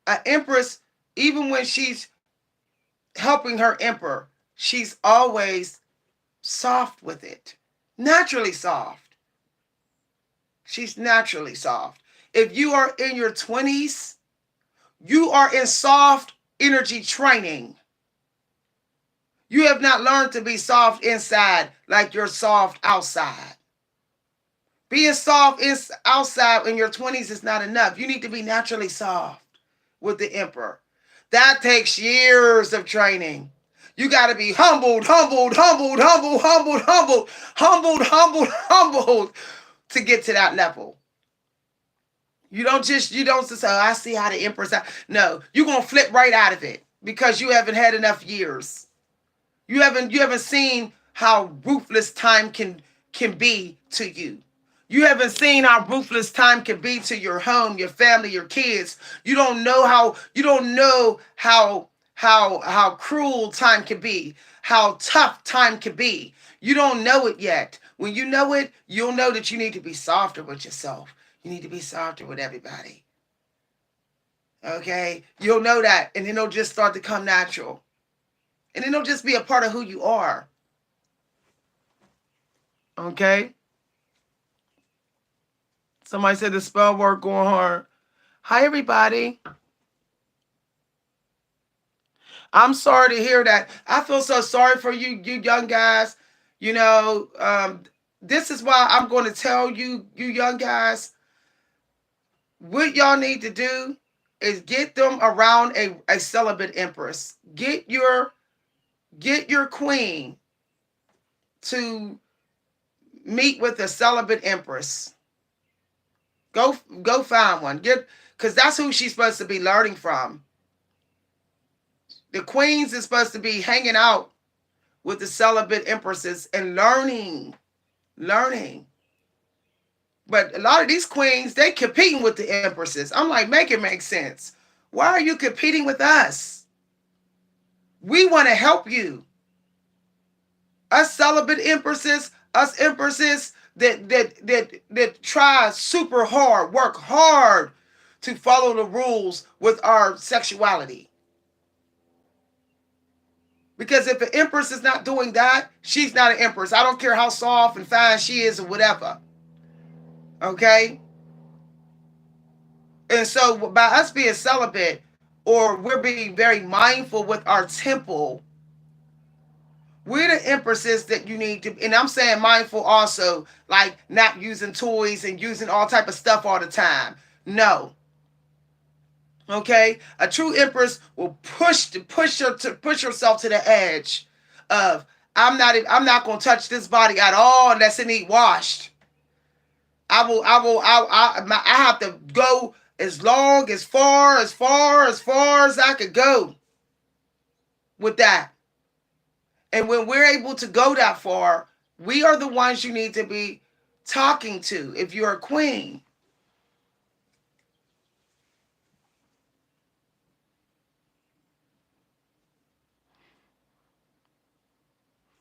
An Empress, even when she's helping her emperor, she's always soft with it. Naturally soft. She's naturally soft. If you are in your 20s, you are in soft energy training. You have not learned to be soft inside like you're soft outside. Being soft outside in your 20s is not enough. You need to be naturally soft with the emperor. That takes years of training. You got to be humbled to get to that level. You don't just say, oh, I see how the Empress. No, you're going to flip right out of it because you haven't had enough years. You haven't seen how ruthless time can be to you. You haven't seen how ruthless time can be to your home, your family, your kids. You don't know how how cruel time can be, how tough time can be. You don't know it yet. When you know it, you'll know that you need to be softer with yourself. You need to be softer with everybody. Okay? You'll know that, and then it'll just start to come natural. And then it'll just be a part of who you are. Okay? Somebody said the spell work going hard. Hi, everybody. I'm sorry to hear that. I feel so sorry for you young guys. You know, this is why I'm going to tell you young guys, what y'all need to do is get them around a celibate empress. Get your queen to meet with a celibate empress. Go find one. Because that's who she's supposed to be learning from. The queens is supposed to be hanging out with the celibate empresses and learning. But a lot of these queens, they competing with the empresses. I'm like, make it make sense. Why are you competing with us? We want to help you. Us celibate empresses, us empresses that try super hard, work hard to follow the rules with our sexuality. Because if an empress is not doing that, she's not an empress. I don't care how soft and fine she is or whatever. Okay? And so by us being celibate, or we're being very mindful with our temple, we're the empresses that you need to, and I'm saying mindful also, like not using toys and using all type of stuff all the time. No. Okay? A true empress will push herself to the edge of, I'm not going to touch this body at all unless it needs washed. I have to go as far as I could go with that. And when we're able to go that far, we are the ones you need to be talking to if you're a queen.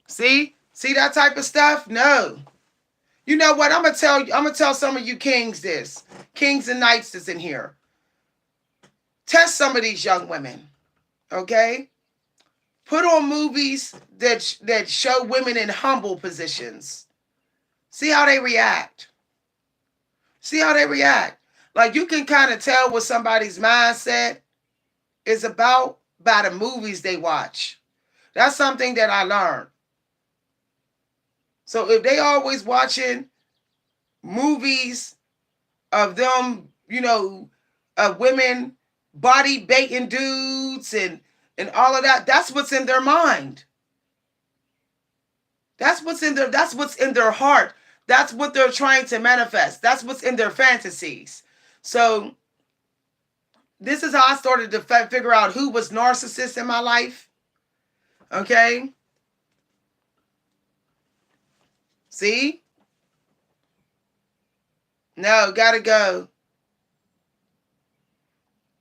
See that type of stuff? No. You know what? I'm gonna tell some of you kings this. Kings and knights that's in here. Test some of these young women. Okay? Put on movies that show women in humble positions. See how they react. Like, you can kind of tell what somebody's mindset is about by the movies they watch. That's something that I learned. So if they always watching movies of them, of women body baiting dudes and all of that, that's what's in their mind. That's what's in their heart. That's what they're trying to manifest. That's what's in their fantasies. So this is how I started to figure out who was narcissists in my life. Okay? See? No, gotta go.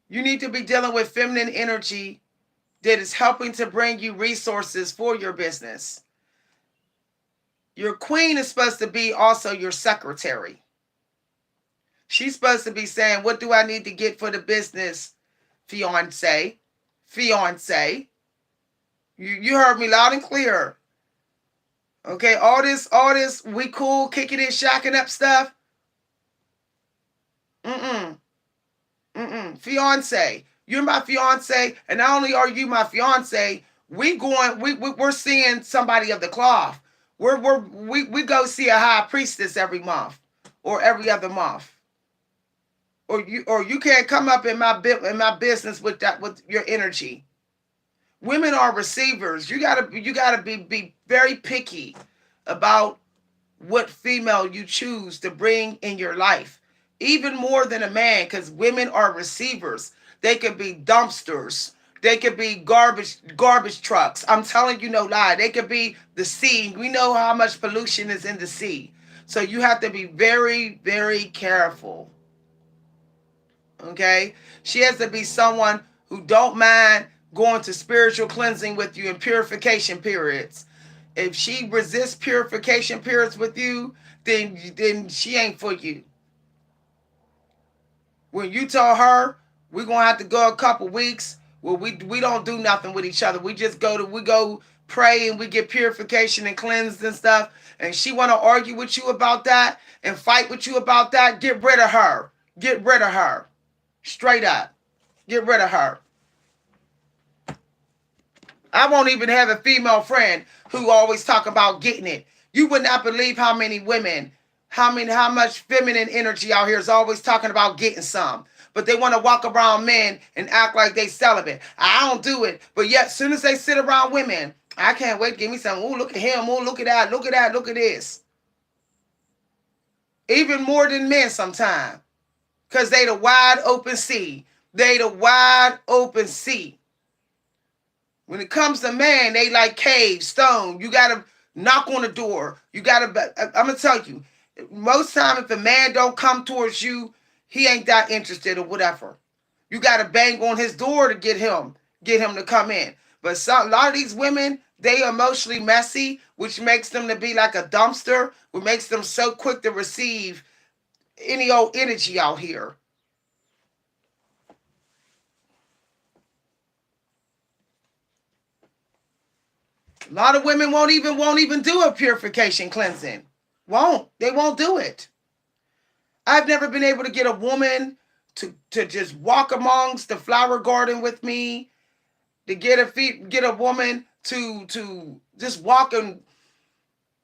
You need to be dealing with feminine energy that is helping to bring you resources for your business. Your queen is supposed to be also your secretary. She's supposed to be saying, what do I need to get for the business, fiance? You heard me loud and clear. Okay, all this, we cool, kicking it, shacking up stuff. Fiance. You're my fiance, and not only are you my fiance, we're seeing somebody of the cloth. We go see a high priestess every month or every other month. Or you can't come up in my business with your energy. Women are receivers. You gotta be very picky about what female you choose to bring in your life, even more than a man, because women are receivers. They could be dumpsters. They could be garbage trucks. I'm telling you no lie. They could be the sea. We know how much pollution is in the sea. So you have to be very, very careful. Okay? She has to be someone who don't mind going to spiritual cleansing with you and purification periods. If she resists purification periods with you, then she ain't for you. When you tell her we're gonna have to go a couple weeks, well, we don't do nothing with each other. We go pray and we get purification and cleansed and stuff. And she wanna argue with you about that and fight with you about that, get rid of her. Get rid of her. Straight up. Get rid of her. I won't even have a female friend who always talk about getting it. You would not believe how many women, how much feminine energy out here is always talking about getting some. But they want to walk around men and act like they celibate. I don't do it. But yet, as soon as they sit around women, I can't wait to give me some. Oh, look at him. Oh, look at that. Look at that. Look at this. Even more than men sometimes. Because they the wide open sea. They the wide open sea. When it comes to man, they like cave, stone. You got to knock on the door. You got to, I'm going to tell you, most time if a man don't come towards you, he ain't that interested or whatever. You got to bang on his door to get him to come in. But a lot of these women, they emotionally messy, which makes them to be like a dumpster, which makes them so quick to receive any old energy out here. A lot of women won't even do a purification cleansing. They won't do it. I've never been able to get a woman to just walk amongst the flower garden with me, to get a woman to just walk and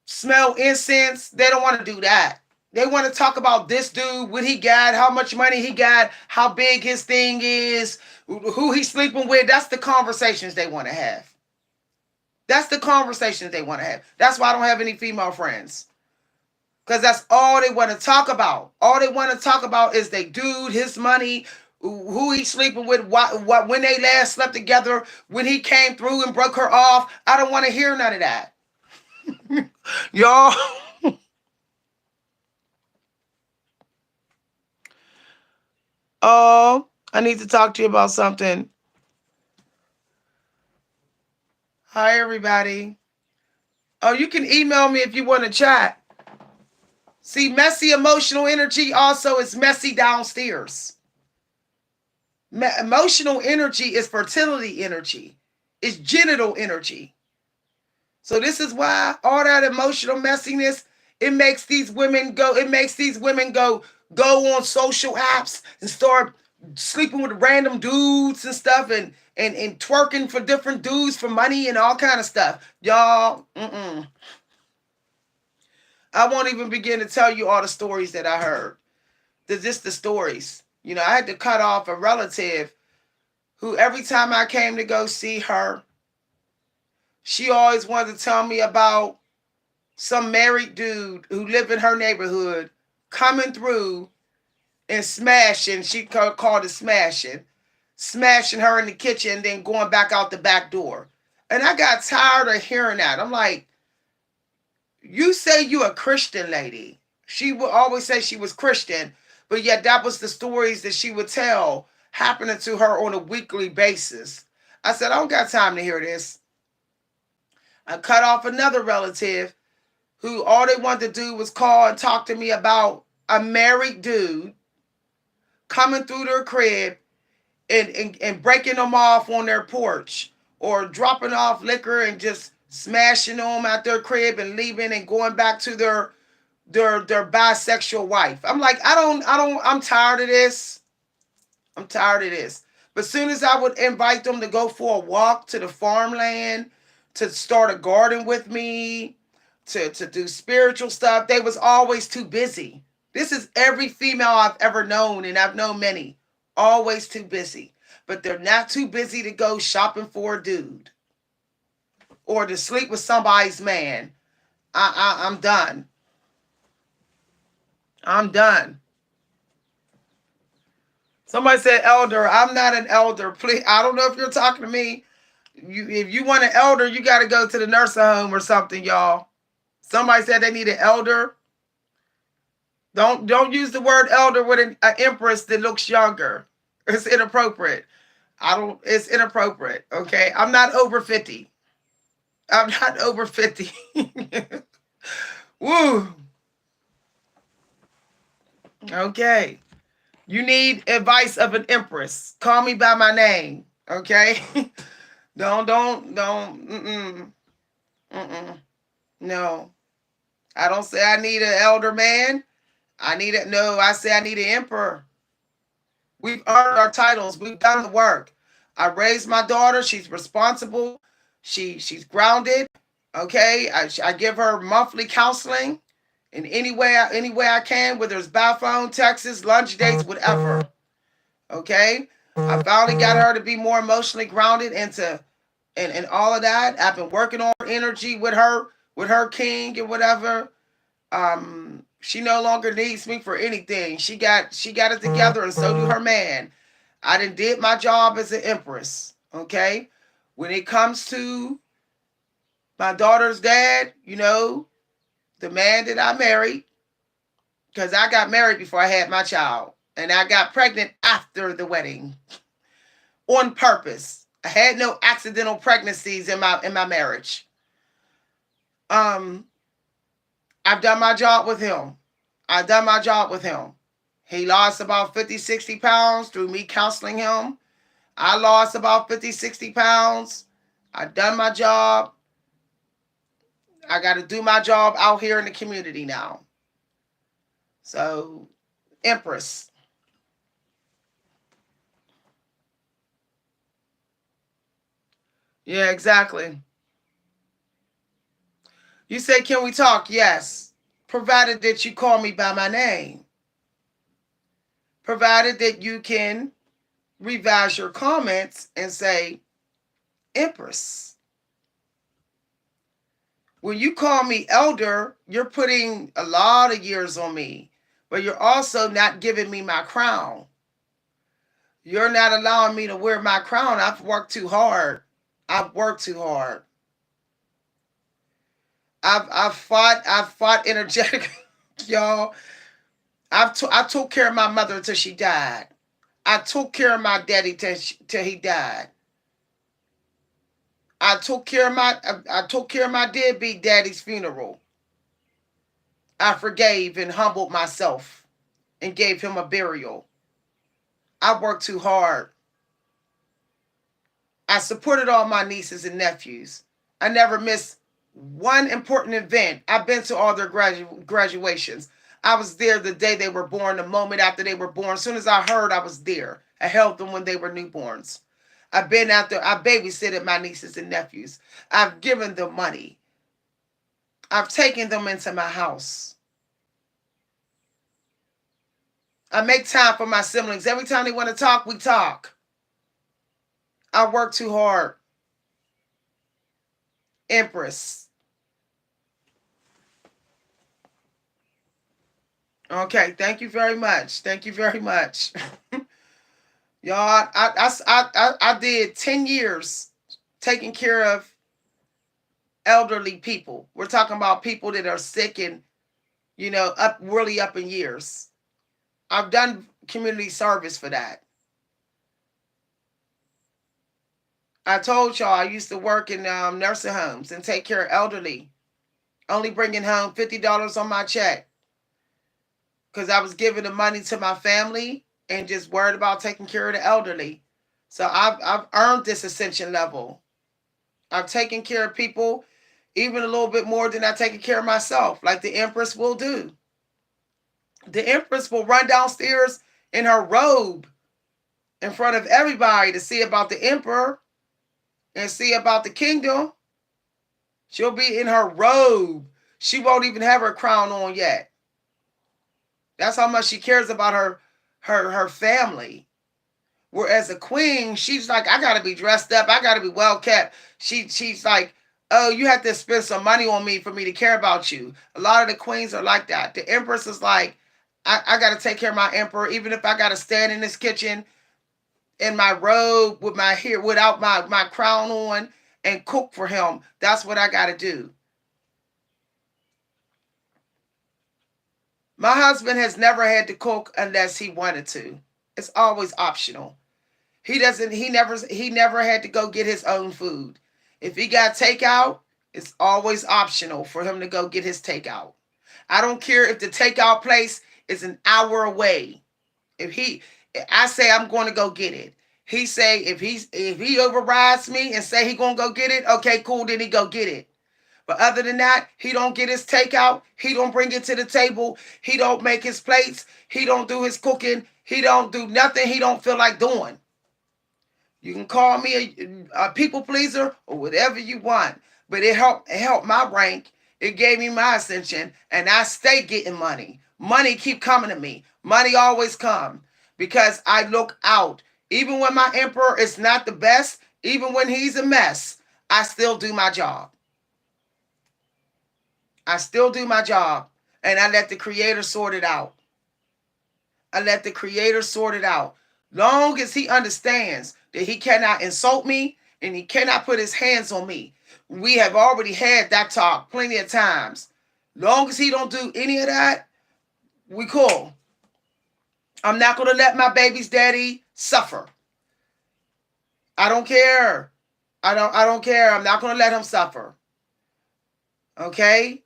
smell incense. They don't want to do that. They want to talk about this dude, what he got, how much money he got, how big his thing is, who he's sleeping with. That's the conversations they want to have. That's the conversations they want to have. That's why I don't have any female friends. Because that's all they want to talk about. All they want to talk about is they dude, his money, who he's sleeping with, what when they last slept together, when he came through and broke her off. I don't want to hear none of that. Y'all. Oh, I need to talk to you about something. Hi, everybody. Oh, you can email me if you want to chat. See, messy emotional energy also is messy downstairs. Emotional energy is fertility energy. It's genital energy. So this is why all that emotional messiness, it makes these women go on social apps and start sleeping with random dudes and stuff and twerking for different dudes for money and all kind of stuff. Y'all, I won't even begin to tell you all the stories that I heard. Just the stories. You know, I had to cut off a relative who every time I came to go see her, she always wanted to tell me about some married dude who lived in her neighborhood coming through and smashing. She called it smashing her in the kitchen and then going back out the back door. And I got tired of hearing that. I'm like, you say you a Christian lady. She would always say she was Christian, but yet that was the stories that she would tell happening to her on a weekly basis. I said, I don't got time to hear this. I cut off another relative who all they wanted to do was call and talk to me about a married dude coming through their crib and breaking them off on their porch or dropping off liquor and just smashing them at their crib and leaving and going back to their bisexual wife. I'm like, I'm tired of this. I'm tired of this. But as soon as I would invite them to go for a walk to the farmland, to start a garden with me, to do spiritual stuff, they was always too busy. This is every female I've ever known, and I've known many. Always too busy. But they're not too busy to go shopping for a dude or to sleep with somebody's man. I'm done. I'm done. Somebody said elder. I'm not an elder. Please, I don't know if you're talking to me. If you want an elder, you got to go to the nursing home or something, y'all. Somebody said they need an elder. Don't use the word elder with an empress that looks younger. It's inappropriate. I don't, it's inappropriate. Okay. I'm not over 50. I'm not over 50. Woo. Okay. You need advice of an empress. Call me by my name. Okay. don't. Mm-mm. No. I don't say I need an elder man. I need it. No, I say I need an emperor. We've earned our titles. We've done the work. I raised my daughter. She's responsible. She's grounded. Okay. I give her monthly counseling in any way I can, whether it's by phone, texts, lunch dates, whatever. Okay. I finally got her to be more emotionally grounded into and all of that. I've been working on her energy with her king and whatever. She no longer needs me for anything. She got it together, and so do her man. I did my job as an empress. Okay. When it comes to my daughter's dad, the man that I married, because I got married before I had my child, and I got pregnant after the wedding on purpose. I had no accidental pregnancies in my marriage. Um, I've done my job with him. I've done my job with him. He lost about 50, 60 pounds through me counseling him. I lost about 50, 60 pounds. I've done my job. I got to do my job out here in the community now. So, Empress. Yeah, exactly. You say, can we talk? Yes. Provided that you call me by my name. Provided that you can revise your comments and say, Empress. When you call me elder, you're putting a lot of years on me, but you're also not giving me my crown. You're not allowing me to wear my crown. I've worked too hard. I've worked too hard. I've fought energetically, y'all. I took care of my mother until she died. I took care of my daddy till he died. I took care of my deadbeat daddy's funeral. I forgave and humbled myself and gave him a burial. I worked too hard. I supported all my nieces and nephews. I never missed one important event. I've been to all their graduations. I was there the day they were born, the moment after they were born. As soon as I heard, I was there. I held them when they were newborns. I've been out there. I babysitted my nieces and nephews. I've given them money. I've taken them into my house. I make time for my siblings. Every time they want to talk, we talk. I work too hard. Empress. Okay, thank you very much. Thank you very much. Y'all, I did 10 years taking care of elderly people. We're talking about people that are sick and, up really up in years. I've done community service for that. I told y'all I used to work in nursing homes and take care of elderly, only bringing home $50 on my check because I was giving the money to my family and just worried about taking care of the elderly. So I've earned this ascension level. I've taken care of people even a little bit more than I've taken care of myself, like the Empress will do. The Empress will run downstairs in her robe in front of everybody to see about the Emperor and see about the kingdom. She'll be in her robe. She won't even have her crown on yet. That's how much she cares about her family. Whereas a queen, she's like, I gotta be dressed up, I gotta be well kept. She's like, oh, you have to spend some money on me for me to care about you. A lot of the queens are like that. The Empress is like, I gotta take care of my emperor, even if I gotta stand in this kitchen in my robe with my hair without my crown on and cook for him. That's what I gotta do. My husband has never had to cook unless he wanted to. It's always optional. He never had to go get his own food. If he got takeout, it's always optional for him to go get his takeout. I don't care if the takeout place is an hour away. If he I say I'm going to go get it. He say if he overrides me and say he going to go get it, okay, cool, then he go get it. But other than that, he don't get his takeout. He don't bring it to the table. He don't make his plates. He don't do his cooking. He don't do nothing he don't feel like doing. You can call me a people pleaser or whatever you want, but it helped my rank. It gave me my ascension, and I stay getting money. Money keep coming to me. Money always come because I look out. Even when my emperor is not the best, even when he's a mess, I still do my job. I still do my job, and I let the creator sort it out. I let the creator sort it out. Long as he understands that he cannot insult me and he cannot put his hands on me. We have already had that talk plenty of times. Long as he don't do any of that, we cool. I'm not going to let my baby's daddy suffer. I don't care. I don't care. I'm not going to let him suffer. Okay?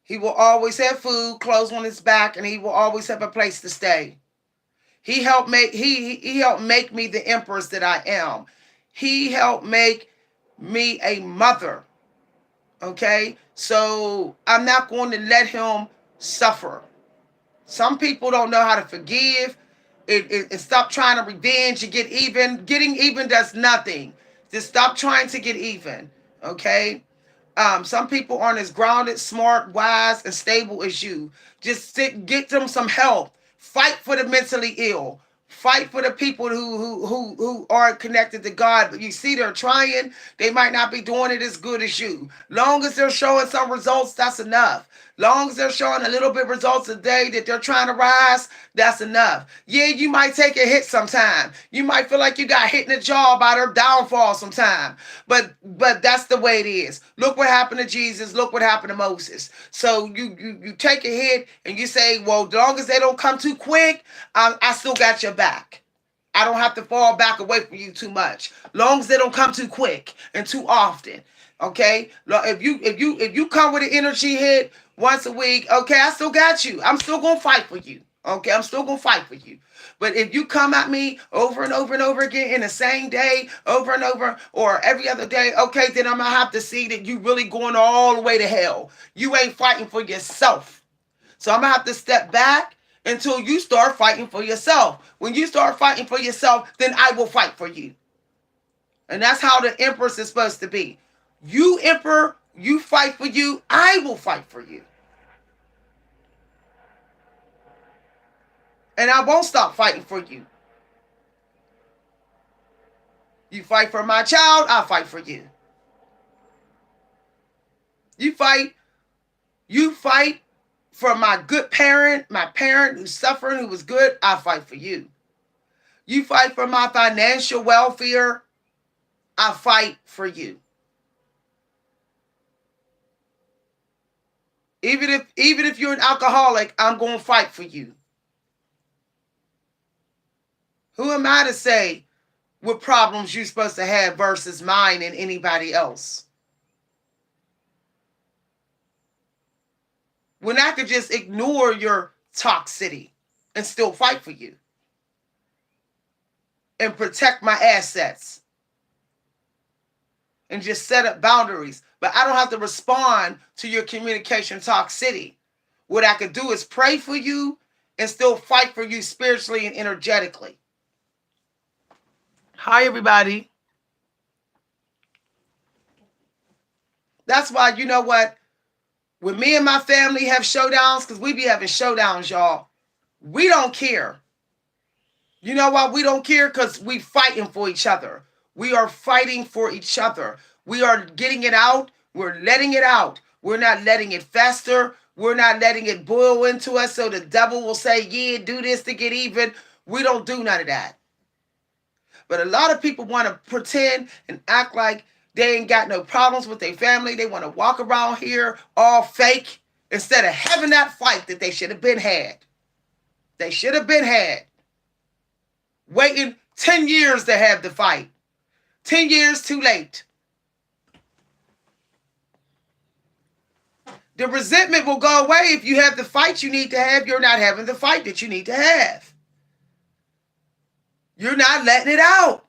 He will always have food, clothes on his back, and he will always have a place to stay. He helped make me the empress that I am. He helped make me a mother. Okay? So I'm not going to let him suffer. Some people don't know how to forgive. It stop trying to revenge and get even. Getting even does nothing. Just stop trying to get even. Okay? Some people aren't as grounded, smart, wise, and stable as you. Just get them some help. Fight for the mentally ill. Fight for the people who are connected to God. But you see, they're trying. They might not be doing it as good as you. Long as they're showing some results, that's enough. Long as they're showing a little bit results a day that they're trying to rise, that's enough. Yeah, you might take a hit sometime. You might feel like you got hit in the jaw by their downfall sometime. But that's the way it is. Look what happened to Jesus. Look what happened to Moses. So you take a hit and you say, well, as long as they don't come too quick, I still got your back. I don't have to fall back away from you too much. Long as they don't come too quick and too often. Okay? If you come with an energy hit once a week, okay, I still got you. I'm still gonna fight for you. Okay, I'm still gonna fight for you. But if you come at me over and over and over again in the same day, over and over, or every other day, okay, then I'm gonna have to see that you really going all the way to hell. You ain't fighting for yourself. So I'm gonna have to step back until you start fighting for yourself. When you start fighting for yourself, then I will fight for you. And that's how the Empress is supposed to be. You, Emperor, you fight for you, I will fight for you. And I won't stop fighting for you. You fight for my child, I'll fight for you. You fight for my good parent, my parent who's suffering, who was good, I fight for you. You fight for my financial welfare, I fight for you. Even if you're an alcoholic, I'm going to fight for you. Who am I to say what problems you're supposed to have versus mine and anybody else? When I could just ignore your toxicity and still fight for you and protect my assets and just set up boundaries. But I don't have to respond to your communication toxicity. What I could do is pray for you and still fight for you spiritually and energetically. Hi, everybody. That's why, you know what? When me and my family have showdowns, because we be having showdowns, y'all, we don't care. You know why we don't care? Because we fighting for each other. We are fighting for each other. We are getting it out. We're letting it out. We're not letting it fester. We're not letting it boil into us so the devil will say, yeah, do this to get even. We don't do none of that. But a lot of people want to pretend and act like they ain't got no problems with their family. They want to walk around here all fake instead of having that fight that they should have been had. They should have been had. Waiting 10 years to have the fight. 10 years too late. The resentment will go away if you have the fight you need to have. You're not having the fight that you need to have. You're not letting it out.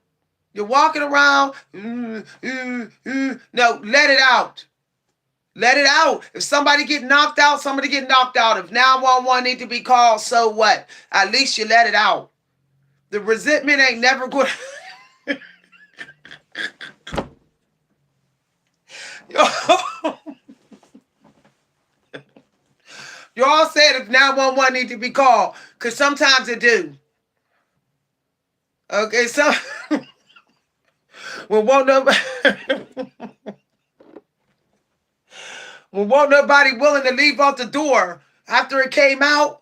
You're walking around. No, let it out. Let it out. If somebody get knocked out, somebody get knocked out. If 911 need to be called, so what? At least you let it out. The resentment ain't never going to... You all said if 911 need to be called, because sometimes it do. Okay, so... well, won't nobody... well, won't nobody willing to leave out the door after it came out?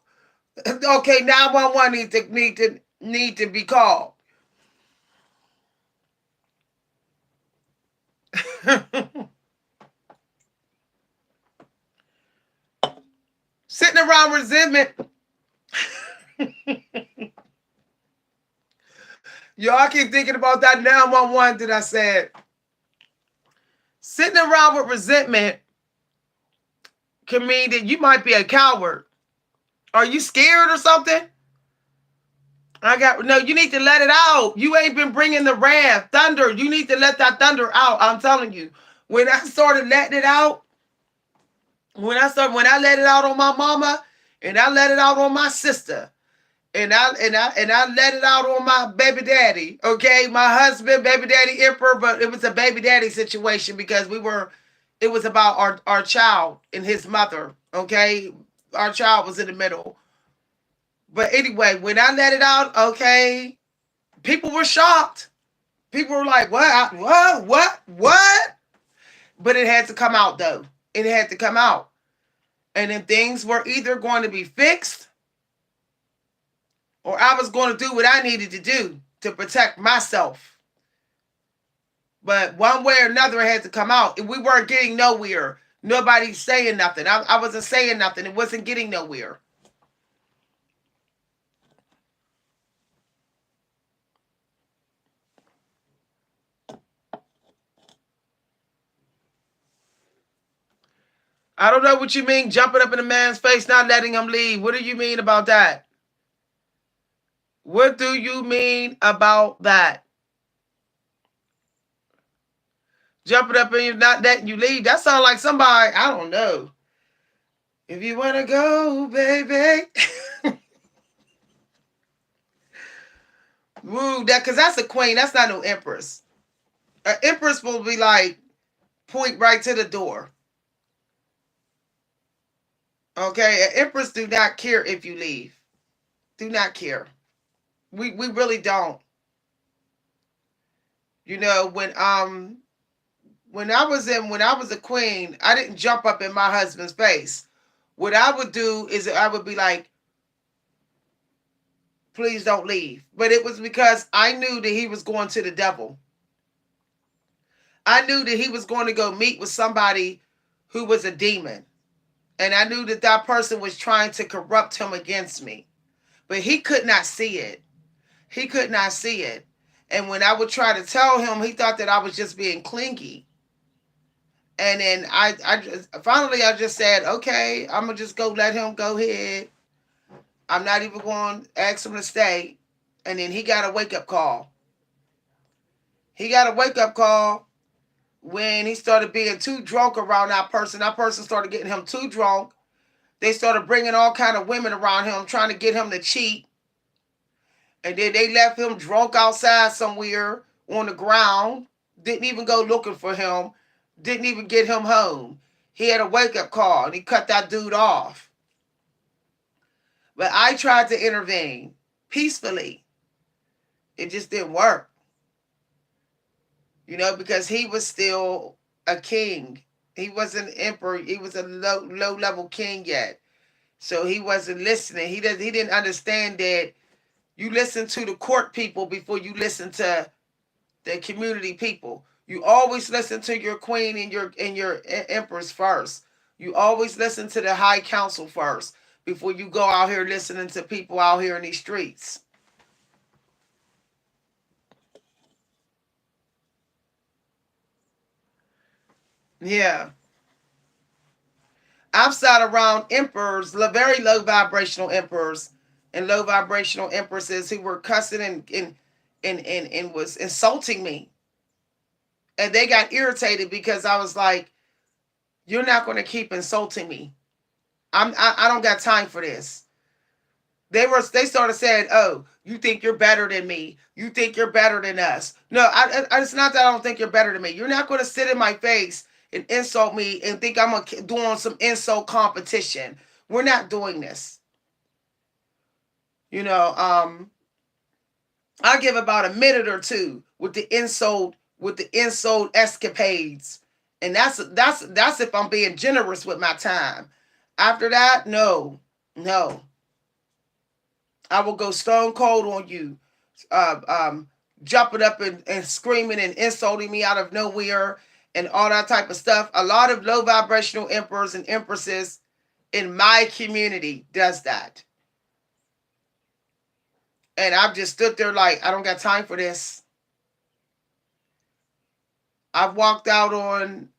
Okay, 911 need to be called. Sitting around resentment. Y'all keep thinking about that 911 that I said. Sitting around with resentment can mean that you might be a coward. Are you scared or something? No, you need to let it out. You ain't been bringing the wrath, thunder. You need to let that thunder out. I'm telling you. When I started letting it out, when I let it out on my mama, and I let it out on my sister, and I let it out on my baby daddy. Okay, my husband, baby daddy, Emperor, but it was a baby daddy situation because it was about our child and his mother. Okay, our child was in the middle. But anyway, when I let it out, okay, people were shocked. People were like, what? But it had to come out, though. It had to come out. And then things were either going to be fixed or I was going to do what I needed to do to protect myself. But one way or another, it had to come out. We weren't getting nowhere. Nobody's saying nothing. I wasn't saying nothing. It wasn't getting nowhere. I don't know what you mean, jumping up in a man's face, not letting him leave. What do you mean about that? What do you mean about that? Jumping up and you not letting you leave. That sounds like somebody, I don't know. If you want to go, baby. Woo, because that's a queen. That's not no empress. An empress will be like, point right to the door. Okay, an empress do not care if you leave. Do not care. We really don't. You know, when I was a queen, I didn't jump up in my husband's face. What I would do is I would be like, please don't leave. But it was because I knew that he was going to the devil. I knew that he was going to go meet with somebody who was a demon. And I knew that that person was trying to corrupt him against me. But he could not see it. He could not see it. And when I would try to tell him, he thought that I was just being clingy. And then I just said, okay, I'm going to just go let him go ahead. I'm not even going to ask him to stay. And then he got a wake-up call. He got a wake-up call when he started being too drunk around that person. That person started getting him too drunk. They started bringing all kind of women around him, trying to get him to cheat. And then they left him drunk outside somewhere on the ground. Didn't even go looking for him. Didn't even get him home. He had a wake-up call, and he cut that dude off. But I tried to intervene peacefully. It just didn't work. You know, because he was still a king. He wasn't an emperor. He was a low-level king yet. So he wasn't listening. He didn't understand that you listen to the court people before you listen to the community people. You always listen to your queen and your empress first. You always listen to the high council first before you go out here listening to people out here in these streets. Yeah. I've sat around emperors, very low vibrational emperors, and low vibrational empresses who were cussing and was insulting me. And they got irritated because I was like, "You're not going to keep insulting me. I don't got time for this." They started saying, "Oh, you think you're better than me? You think you're better than us?" No, it's not that I don't think you're better than me. You're not going to sit in my face and insult me and think I'm doing some insult competition. We're not doing this. You know, I give about a minute or two with the insult escapades, and that's if I'm being generous with my time. After that, no, no, I will go stone cold on you, uh, um, jumping up and screaming and insulting me out of nowhere and all that type of stuff. A lot of low vibrational emperors and empresses in my community does that. And I've just stood there like, I don't got time for this. I've walked out on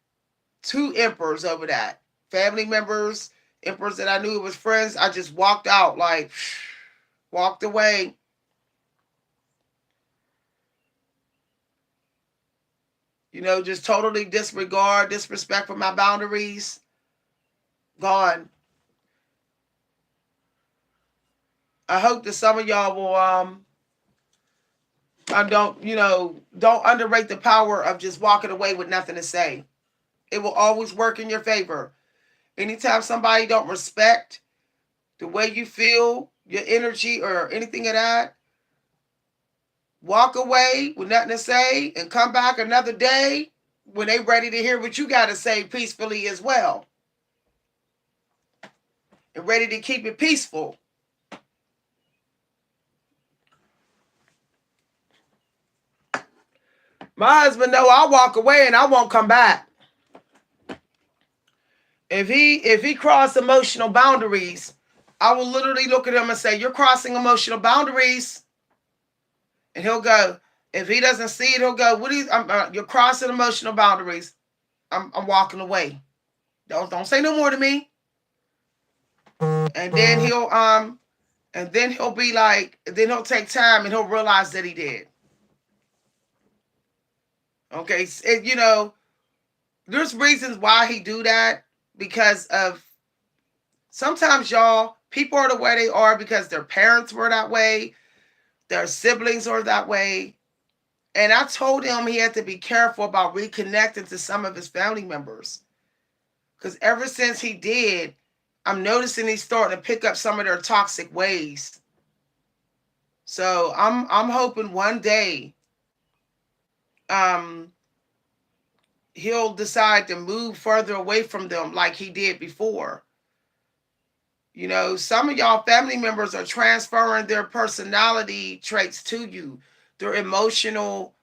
two emperors over that. Family members, emperors that I knew was friends. I just walked out like, walked away. You know, just totally disrespect for my boundaries. Gone. I hope that some of y'all will I don't underrate the power of just walking away with nothing to say. It will always work in your favor. Anytime somebody don't respect the way you feel, your energy or anything of that, walk away with nothing to say and come back another day when they ready to hear what you got to say peacefully as well. And ready to keep it peaceful. My husband know I'll walk away and I won't come back. If he crossed emotional boundaries, I will literally look at him and say, "You're crossing emotional boundaries." And he'll go, if he doesn't see it, he'll go, "What are you? You're crossing emotional boundaries. I'm walking away. Don't say no more to me." And then he'll be like, then he'll take time and he'll realize that he did. Okay, there's reasons why he do that because of sometimes y'all people are the way they are because their parents were that way, their siblings are that way. And I told him he had to be careful about reconnecting to some of his family members. Because ever since he did, I'm noticing he's starting to pick up some of their toxic ways. So I'm hoping one day um he'll decide to move further away from them like he did before. Some of y'all family members are transferring their personality traits to you, their emotional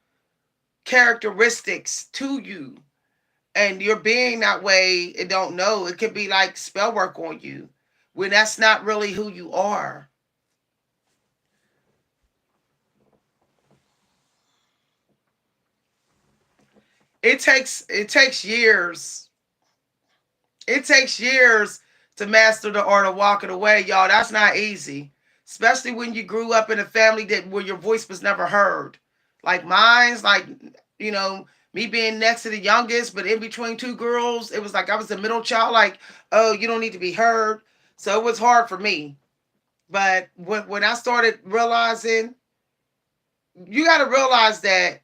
characteristics to you. And you're being that way and don't know. It could be like spell work on you when that's not really who you are. It takes years. It takes years to master the art of walking away, y'all. That's not easy. Especially when you grew up in a family that where your voice was never heard. Like mine's like, you know, me being next to the youngest, but in between two girls, it was like I was the middle child, like, oh, you don't need to be heard. So it was hard for me. But when I started realizing, you got to realize that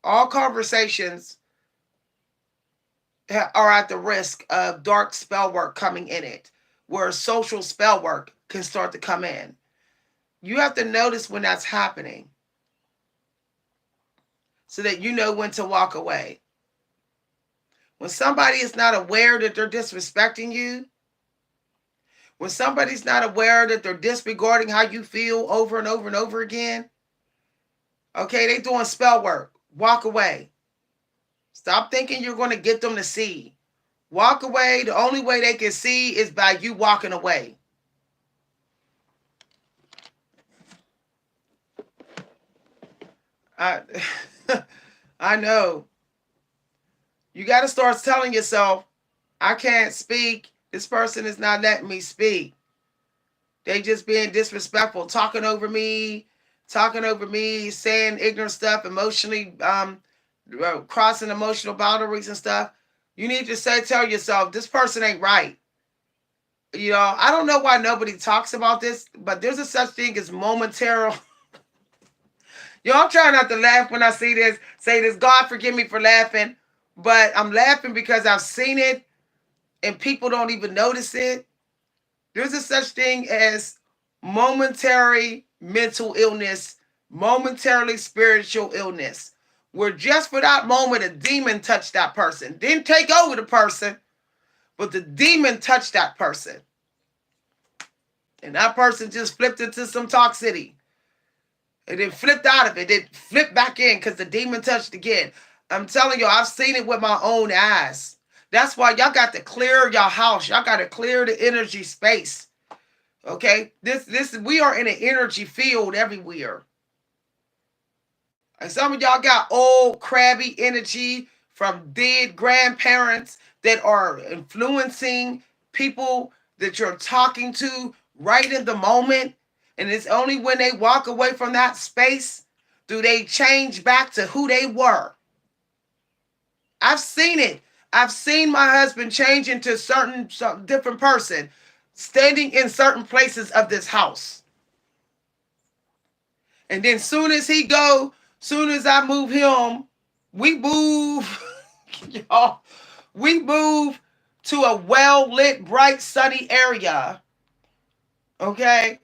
all conversations are at the risk of dark spell work coming in it, where social spell work can start to come in. You have to notice when that's happening so that you know when to walk away. When somebody is not aware that they're disrespecting you, when somebody's not aware that they're disregarding how you feel over and over and over again, okay, they doing spell work. Walk away. Stop thinking you're going to get them to see. Walk away. The only way they can see is by you walking away. I I know. You got to start telling yourself, I can't speak. This person is not letting me speak. They just being disrespectful, talking over me, saying ignorant stuff, emotionally, crossing emotional boundaries and stuff. You need to tell yourself, this person ain't right. You know, I don't know why nobody talks about this, but there's a such thing as momentary. Yo, I'm trying not to laugh when I see this, say this. God forgive me for laughing, but I'm laughing because I've seen it and people don't even notice it. There's a such thing as momentary mental illness, momentarily spiritual illness, where just for that moment a demon touched that person. Didn't take over the person, but the demon touched that person. And that person just flipped into some toxicity. And then flipped out of it. Then flipped back in because the demon touched again. I'm telling you, I've seen it with my own eyes. That's why y'all got to clear your house. Y'all got to clear the energy space. Okay? This we are in an energy field everywhere. And some of y'all got old crabby energy from dead grandparents that are influencing people that you're talking to right in the moment. And it's only when they walk away from that space do they change back to who they were. I've seen it. I've seen my husband change into some different person standing in certain places of this house. And then soon as I move him, we move, y'all, we move to a well-lit, bright, sunny area. Okay?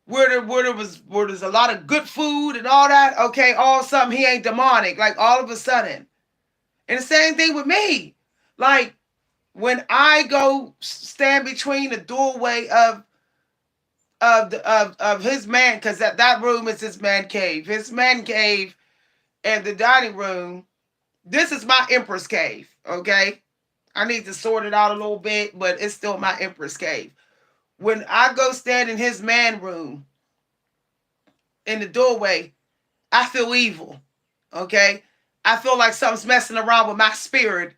Where there's a lot of good food and all that. Okay, all of a sudden he ain't demonic. Like all of a sudden. And the same thing with me. Like when I go stand between the doorway of his man, because that room is his man cave. His man cave and the dining room. This is my Empress cave. Okay, I need to sort it out a little bit, but it's still my Empress cave. When I go stand in his man room in the doorway, I feel evil. Okay, I feel like something's messing around with my spirit.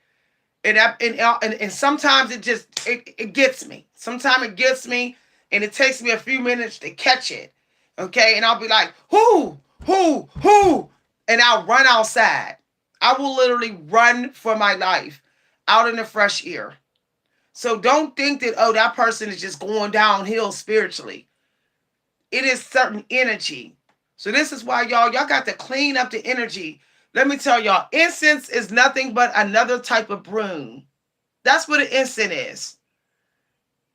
And sometimes it gets me. Sometimes it gets me, and it takes me a few minutes to catch it. Okay, and I'll be like, who, and I'll run outside. I will literally run for my life out in the fresh air. So don't think that, oh, that person is just going downhill spiritually. It is certain energy. So this is why y'all got to clean up the energy. Let me tell y'all, incense is nothing but another type of broom. That's what an incense is.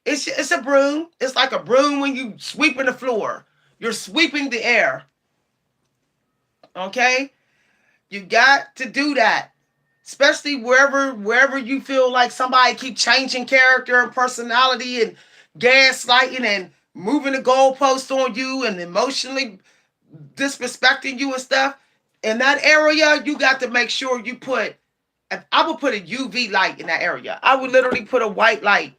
It's a broom. It's like a broom when you sweeping the floor. You're sweeping the air. Okay? You got to do that. Especially wherever you feel like somebody keep changing character and personality and gaslighting and moving the goalpost on you and emotionally disrespecting you and stuff. In that area, you got to make sure you put, I would put a UV light in that area. I would literally put a white light.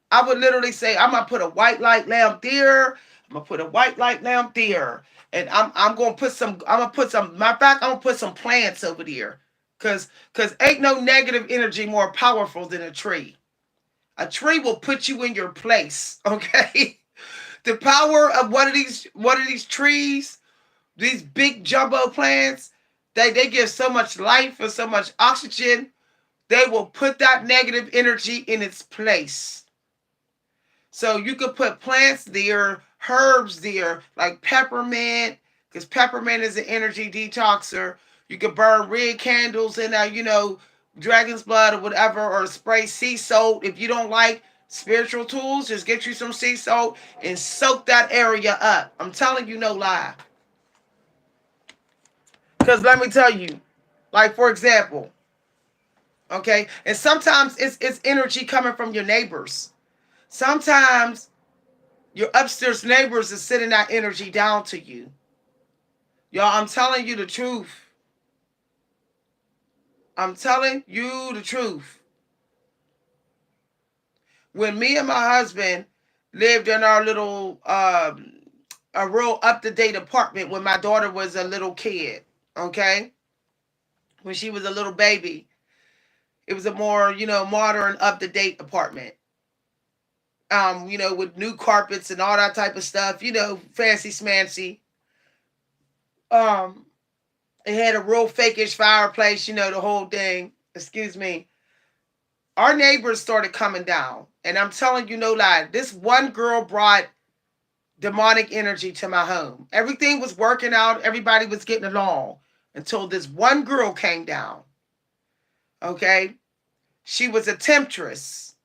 I would literally say, I'm gonna put a white light lamp there. I'm gonna put a white light lamp there. And I'm gonna put some, matter of fact, I'm gonna put some plants over there. Cause ain't no negative energy more powerful than a tree. A tree will put you in your place. Okay. The power of one of these trees, these big jumbo plants, they give so much life and so much oxygen. They will put that negative energy in its place. So you could put plants there, herbs there, like peppermint, because peppermint is an energy detoxer. You could burn red candles in dragon's blood or whatever, or spray sea salt. If you don't like spiritual tools, just get you some sea salt and soak that area up. I'm telling you, no lie. Because let me tell you, like for example, okay, and sometimes it's energy coming from your neighbors. Sometimes your upstairs neighbors is sending that energy down to you. Y'all, I'm telling you the truth. I'm telling you the truth. When me and my husband lived in our little, a real up-to-date apartment when my daughter was a little kid, okay? When she was a little baby. It was a more, modern, up to date apartment. With new carpets and all that type of stuff, fancy smancy. Um, it had a real fakish fireplace, the whole thing. Excuse me. Our neighbors started coming down. And I'm telling you no lie, this one girl brought demonic energy to my home. Everything was working out, everybody was getting along until this one girl came down. Okay? She was a temptress.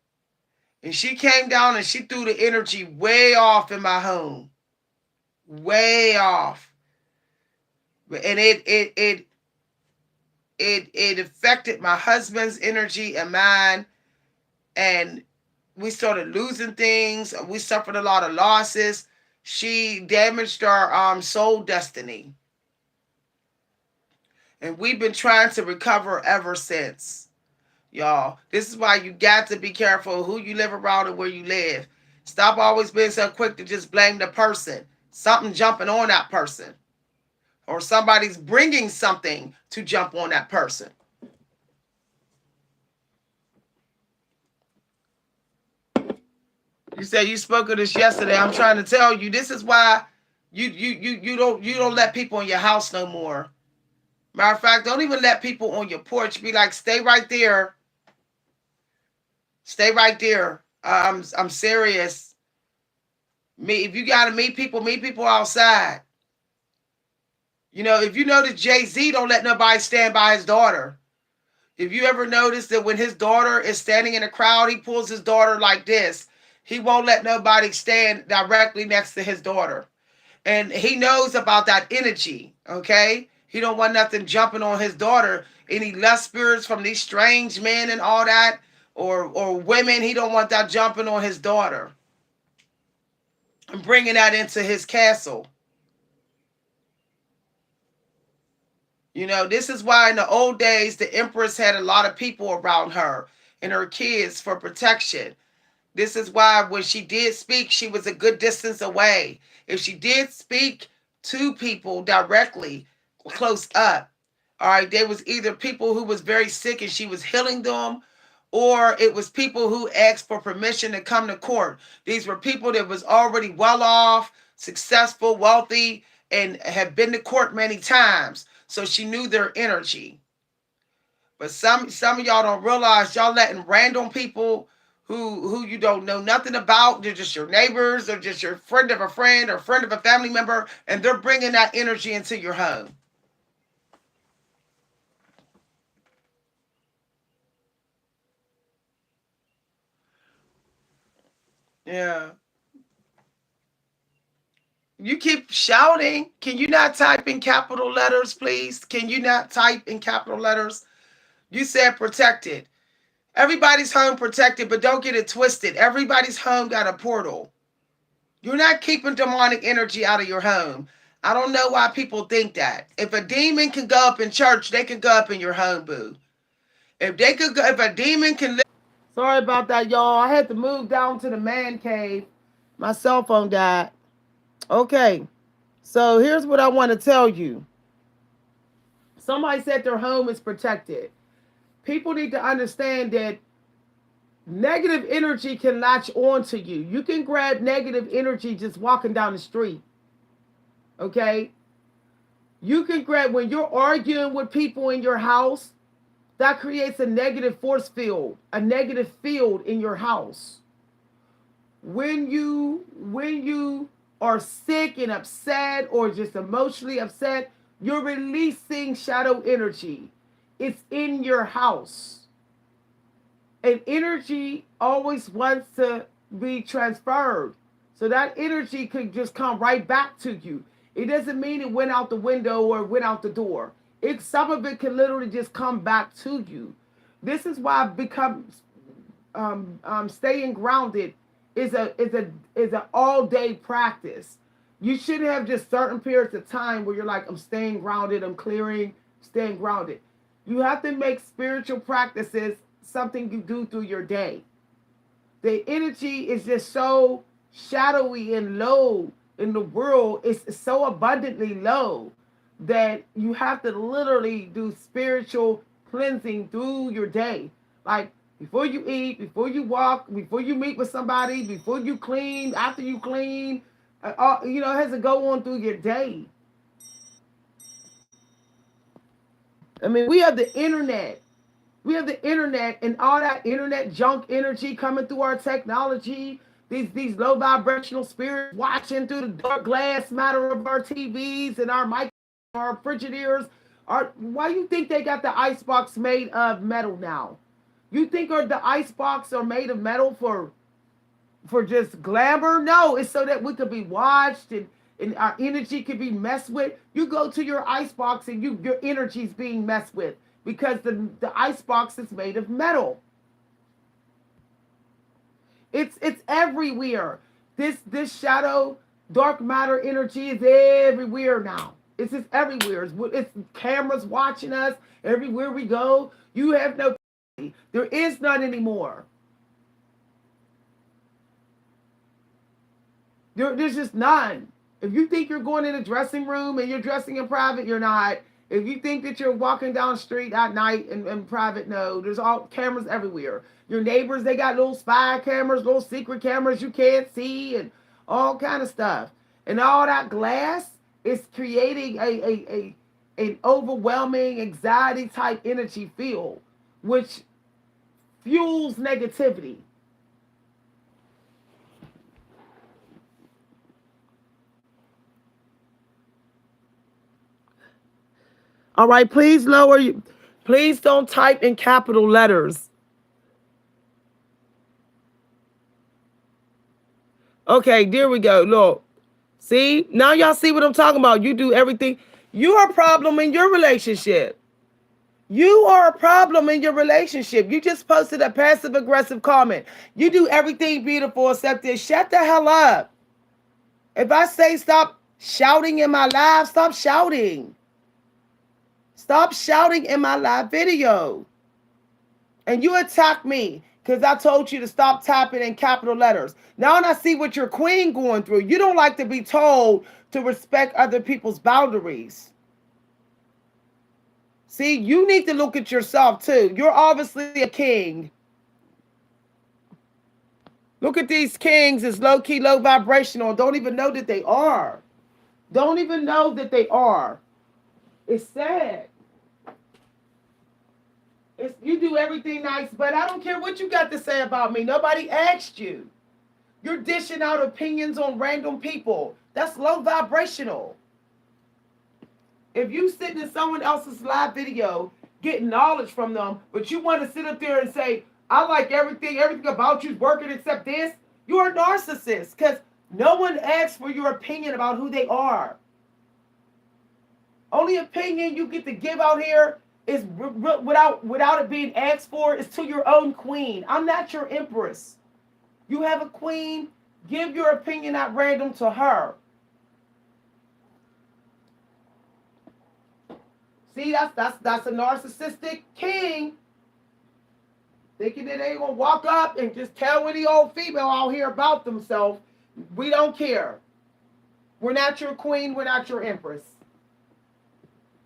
And she came down and she threw the energy way off in my home. Way off. And it affected my husband's energy and mine. And we started losing things. We suffered a lot of losses. She damaged our soul destiny. And we've been trying to recover ever since. Y'all, this is why you got to be careful who you live around and where you live. Stop always being so quick to just blame the person. Something jumping on that person. Or somebody's bringing something to jump on that person. You said you spoke of this yesterday. I'm trying to tell you, this is why you don't let people in your house no more. Matter of fact, don't even let people on your porch. Be like, stay right there. Stay right there. I'm serious. If you gotta meet people outside. If you notice Jay-Z don't let nobody stand by his daughter. If you ever notice that when his daughter is standing in a crowd, he pulls his daughter like this. He won't let nobody stand directly next to his daughter. And he knows about that energy, okay? He don't want nothing jumping on his daughter. Any lust spirits from these strange men and all that, or women, he don't want that jumping on his daughter and bringing that into his castle. This is why in the old days, the Empress had a lot of people around her and her kids for protection. This is why when she did speak, she was a good distance away. If she did speak to people directly, close up, all right, there was either people who was very sick and she was healing them, or it was people who asked for permission to come to court. These were people that was already well off, successful, wealthy, and had been to court many times. So she knew their energy. But some of y'all don't realize y'all letting random people who you don't know nothing about, they're just your neighbors or just your friend of a friend or friend of a family member, and they're bringing that energy into your home. Yeah. You keep shouting. Can you not type in capital letters, please? Can you not type in capital letters? You said protected. Everybody's home protected, but don't get it twisted. Everybody's home got a portal. You're not keeping demonic energy out of your home. I don't know why people think that. If a demon can go up in church, they can go up in your home, boo. If a demon can live. Sorry about that, y'all. I had to move down to the man cave. My cell phone died. Okay, so here's what I want to tell you. Somebody said their home is protected. People need to understand that negative energy can latch on to you. You can grab negative energy just walking down the street. Okay? You can grab when you're arguing with people in your house, that creates a negative force field, a negative field in your house. When you are sick and upset or just emotionally upset, you're releasing shadow energy. It's in your house. And energy always wants to be transferred. So that energy could just come right back to you. It doesn't mean it went out the window or went out the door. Some of it can literally just come back to you. This is why staying grounded is an all day practice. You shouldn't have just certain periods of time where you're like, I'm staying grounded, I'm clearing, staying grounded. You have to make spiritual practices something you do through your day. The energy is just so shadowy and low in the world. It's so abundantly low that you have to literally do spiritual cleansing through your day. Like before you eat, before you walk, before you meet with somebody, before you clean, after you clean, it has to go on through your day. I mean, we have the internet. We have the internet and all that internet junk energy coming through our technology. These low vibrational spirits watching through the dark glass matter of our TVs and our mic, our Frigidaires. Why you think they got the icebox made of metal now? You think the icebox are made of metal for just glamour? No, it's so that we could be watched and our energy could be messed with. You go to your icebox and your energy's being messed with because the icebox is made of metal. It's everywhere. This shadow dark matter energy is everywhere now. It's just everywhere. It's cameras watching us everywhere we go. You have no privacy. There is none anymore. There's just none. If you think you're going in a dressing room and you're dressing in private, you're not. If you think that you're walking down the street at night in private, no. There's all cameras everywhere. Your neighbors, they got little spy cameras, little secret cameras you can't see, and all kind of stuff. And all that glass is creating a an overwhelming anxiety type energy field, which fuels negativity. All right, please lower you. Please don't type in capital letters. Okay, there we go. Look. See? Now y'all see what I'm talking about. You do everything. You are a problem in your relationship. You are a problem in your relationship. You just posted a passive aggressive comment. You do everything beautiful except this. Shut the hell up. If I say stop shouting in my live, stop shouting. Stop shouting in my live video. And you attack me because I told you to stop tapping in capital letters. Now I see what your queen going through. You don't like to be told to respect other people's boundaries. See, you need to look at yourself too. You're obviously a king. Look at these kings as low key, low vibrational. Don't even know that they are. Don't even know that they are. It's sad. You do everything nice, but I don't care what you got to say about me. Nobody asked you. You're dishing out opinions on random people. That's low vibrational. If you sitting in someone else's live video getting knowledge from them, but you want to sit up there and say, I like everything about you's working except this, you're a narcissist because no one asks for your opinion about who they are. Only opinion you get to give out here is without it being asked for is to your own queen. I'm not your empress. You have a queen, give your opinion at random to her. See, that's a narcissistic king. Thinking that they gonna walk up and just tell any old female out here about themselves. We don't care. We're not your queen, we're not your empress.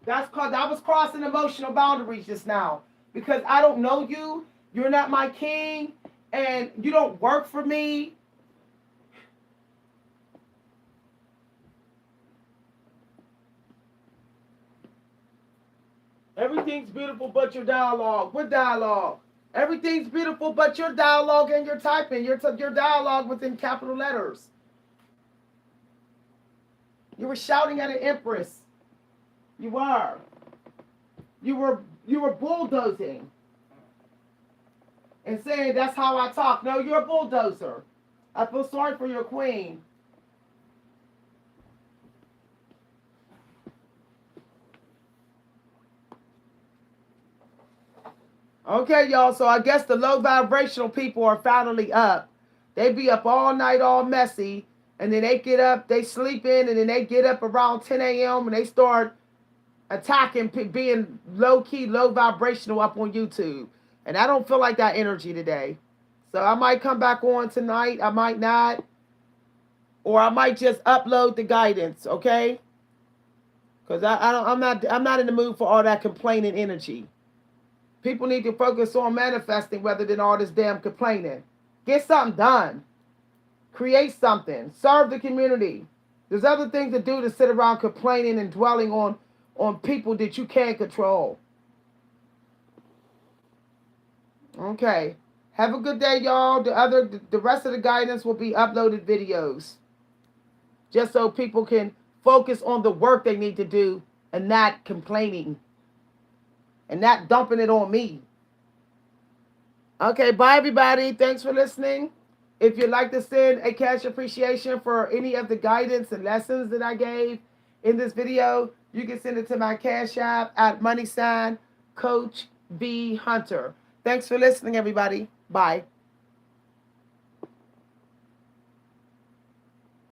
That's cause I was crossing emotional boundaries just now. Because I don't know you, you're not my king, and you don't work for me. Everything's beautiful but your dialogue. What dialogue? Everything's beautiful but your dialogue and your typing. Your dialogue within capital letters. You were shouting at an empress. You were. You were bulldozing. And saying that's how I talk. No, you're a bulldozer. I feel sorry for your queen. Okay, y'all. So I guess the low vibrational people are finally up. They be up all night, all messy, and then they get up, they sleep in, and then they get up around 10 a.m. and they start attacking, being low key, low vibrational up on YouTube. And I don't feel like that energy today. So I might come back on tonight. I might not, or I might just upload the guidance. Okay, because I'm not in the mood for all that complaining energy. People need to focus on manifesting rather than all this damn complaining. Get something done. Create something. Serve the community. There's other things to do to sit around complaining and dwelling on people that you can't control. Okay. Have a good day, y'all. The rest of the guidance will be uploaded videos. Just so people can focus on the work they need to do and not complaining and not dumping it on me. Okay, bye everybody. Thanks for listening. If you'd like to send a cash appreciation for any of the guidance and lessons that I gave in this video, you can send it to my Cash App at @ Coach B Hunter. Thanks for listening, everybody. Bye.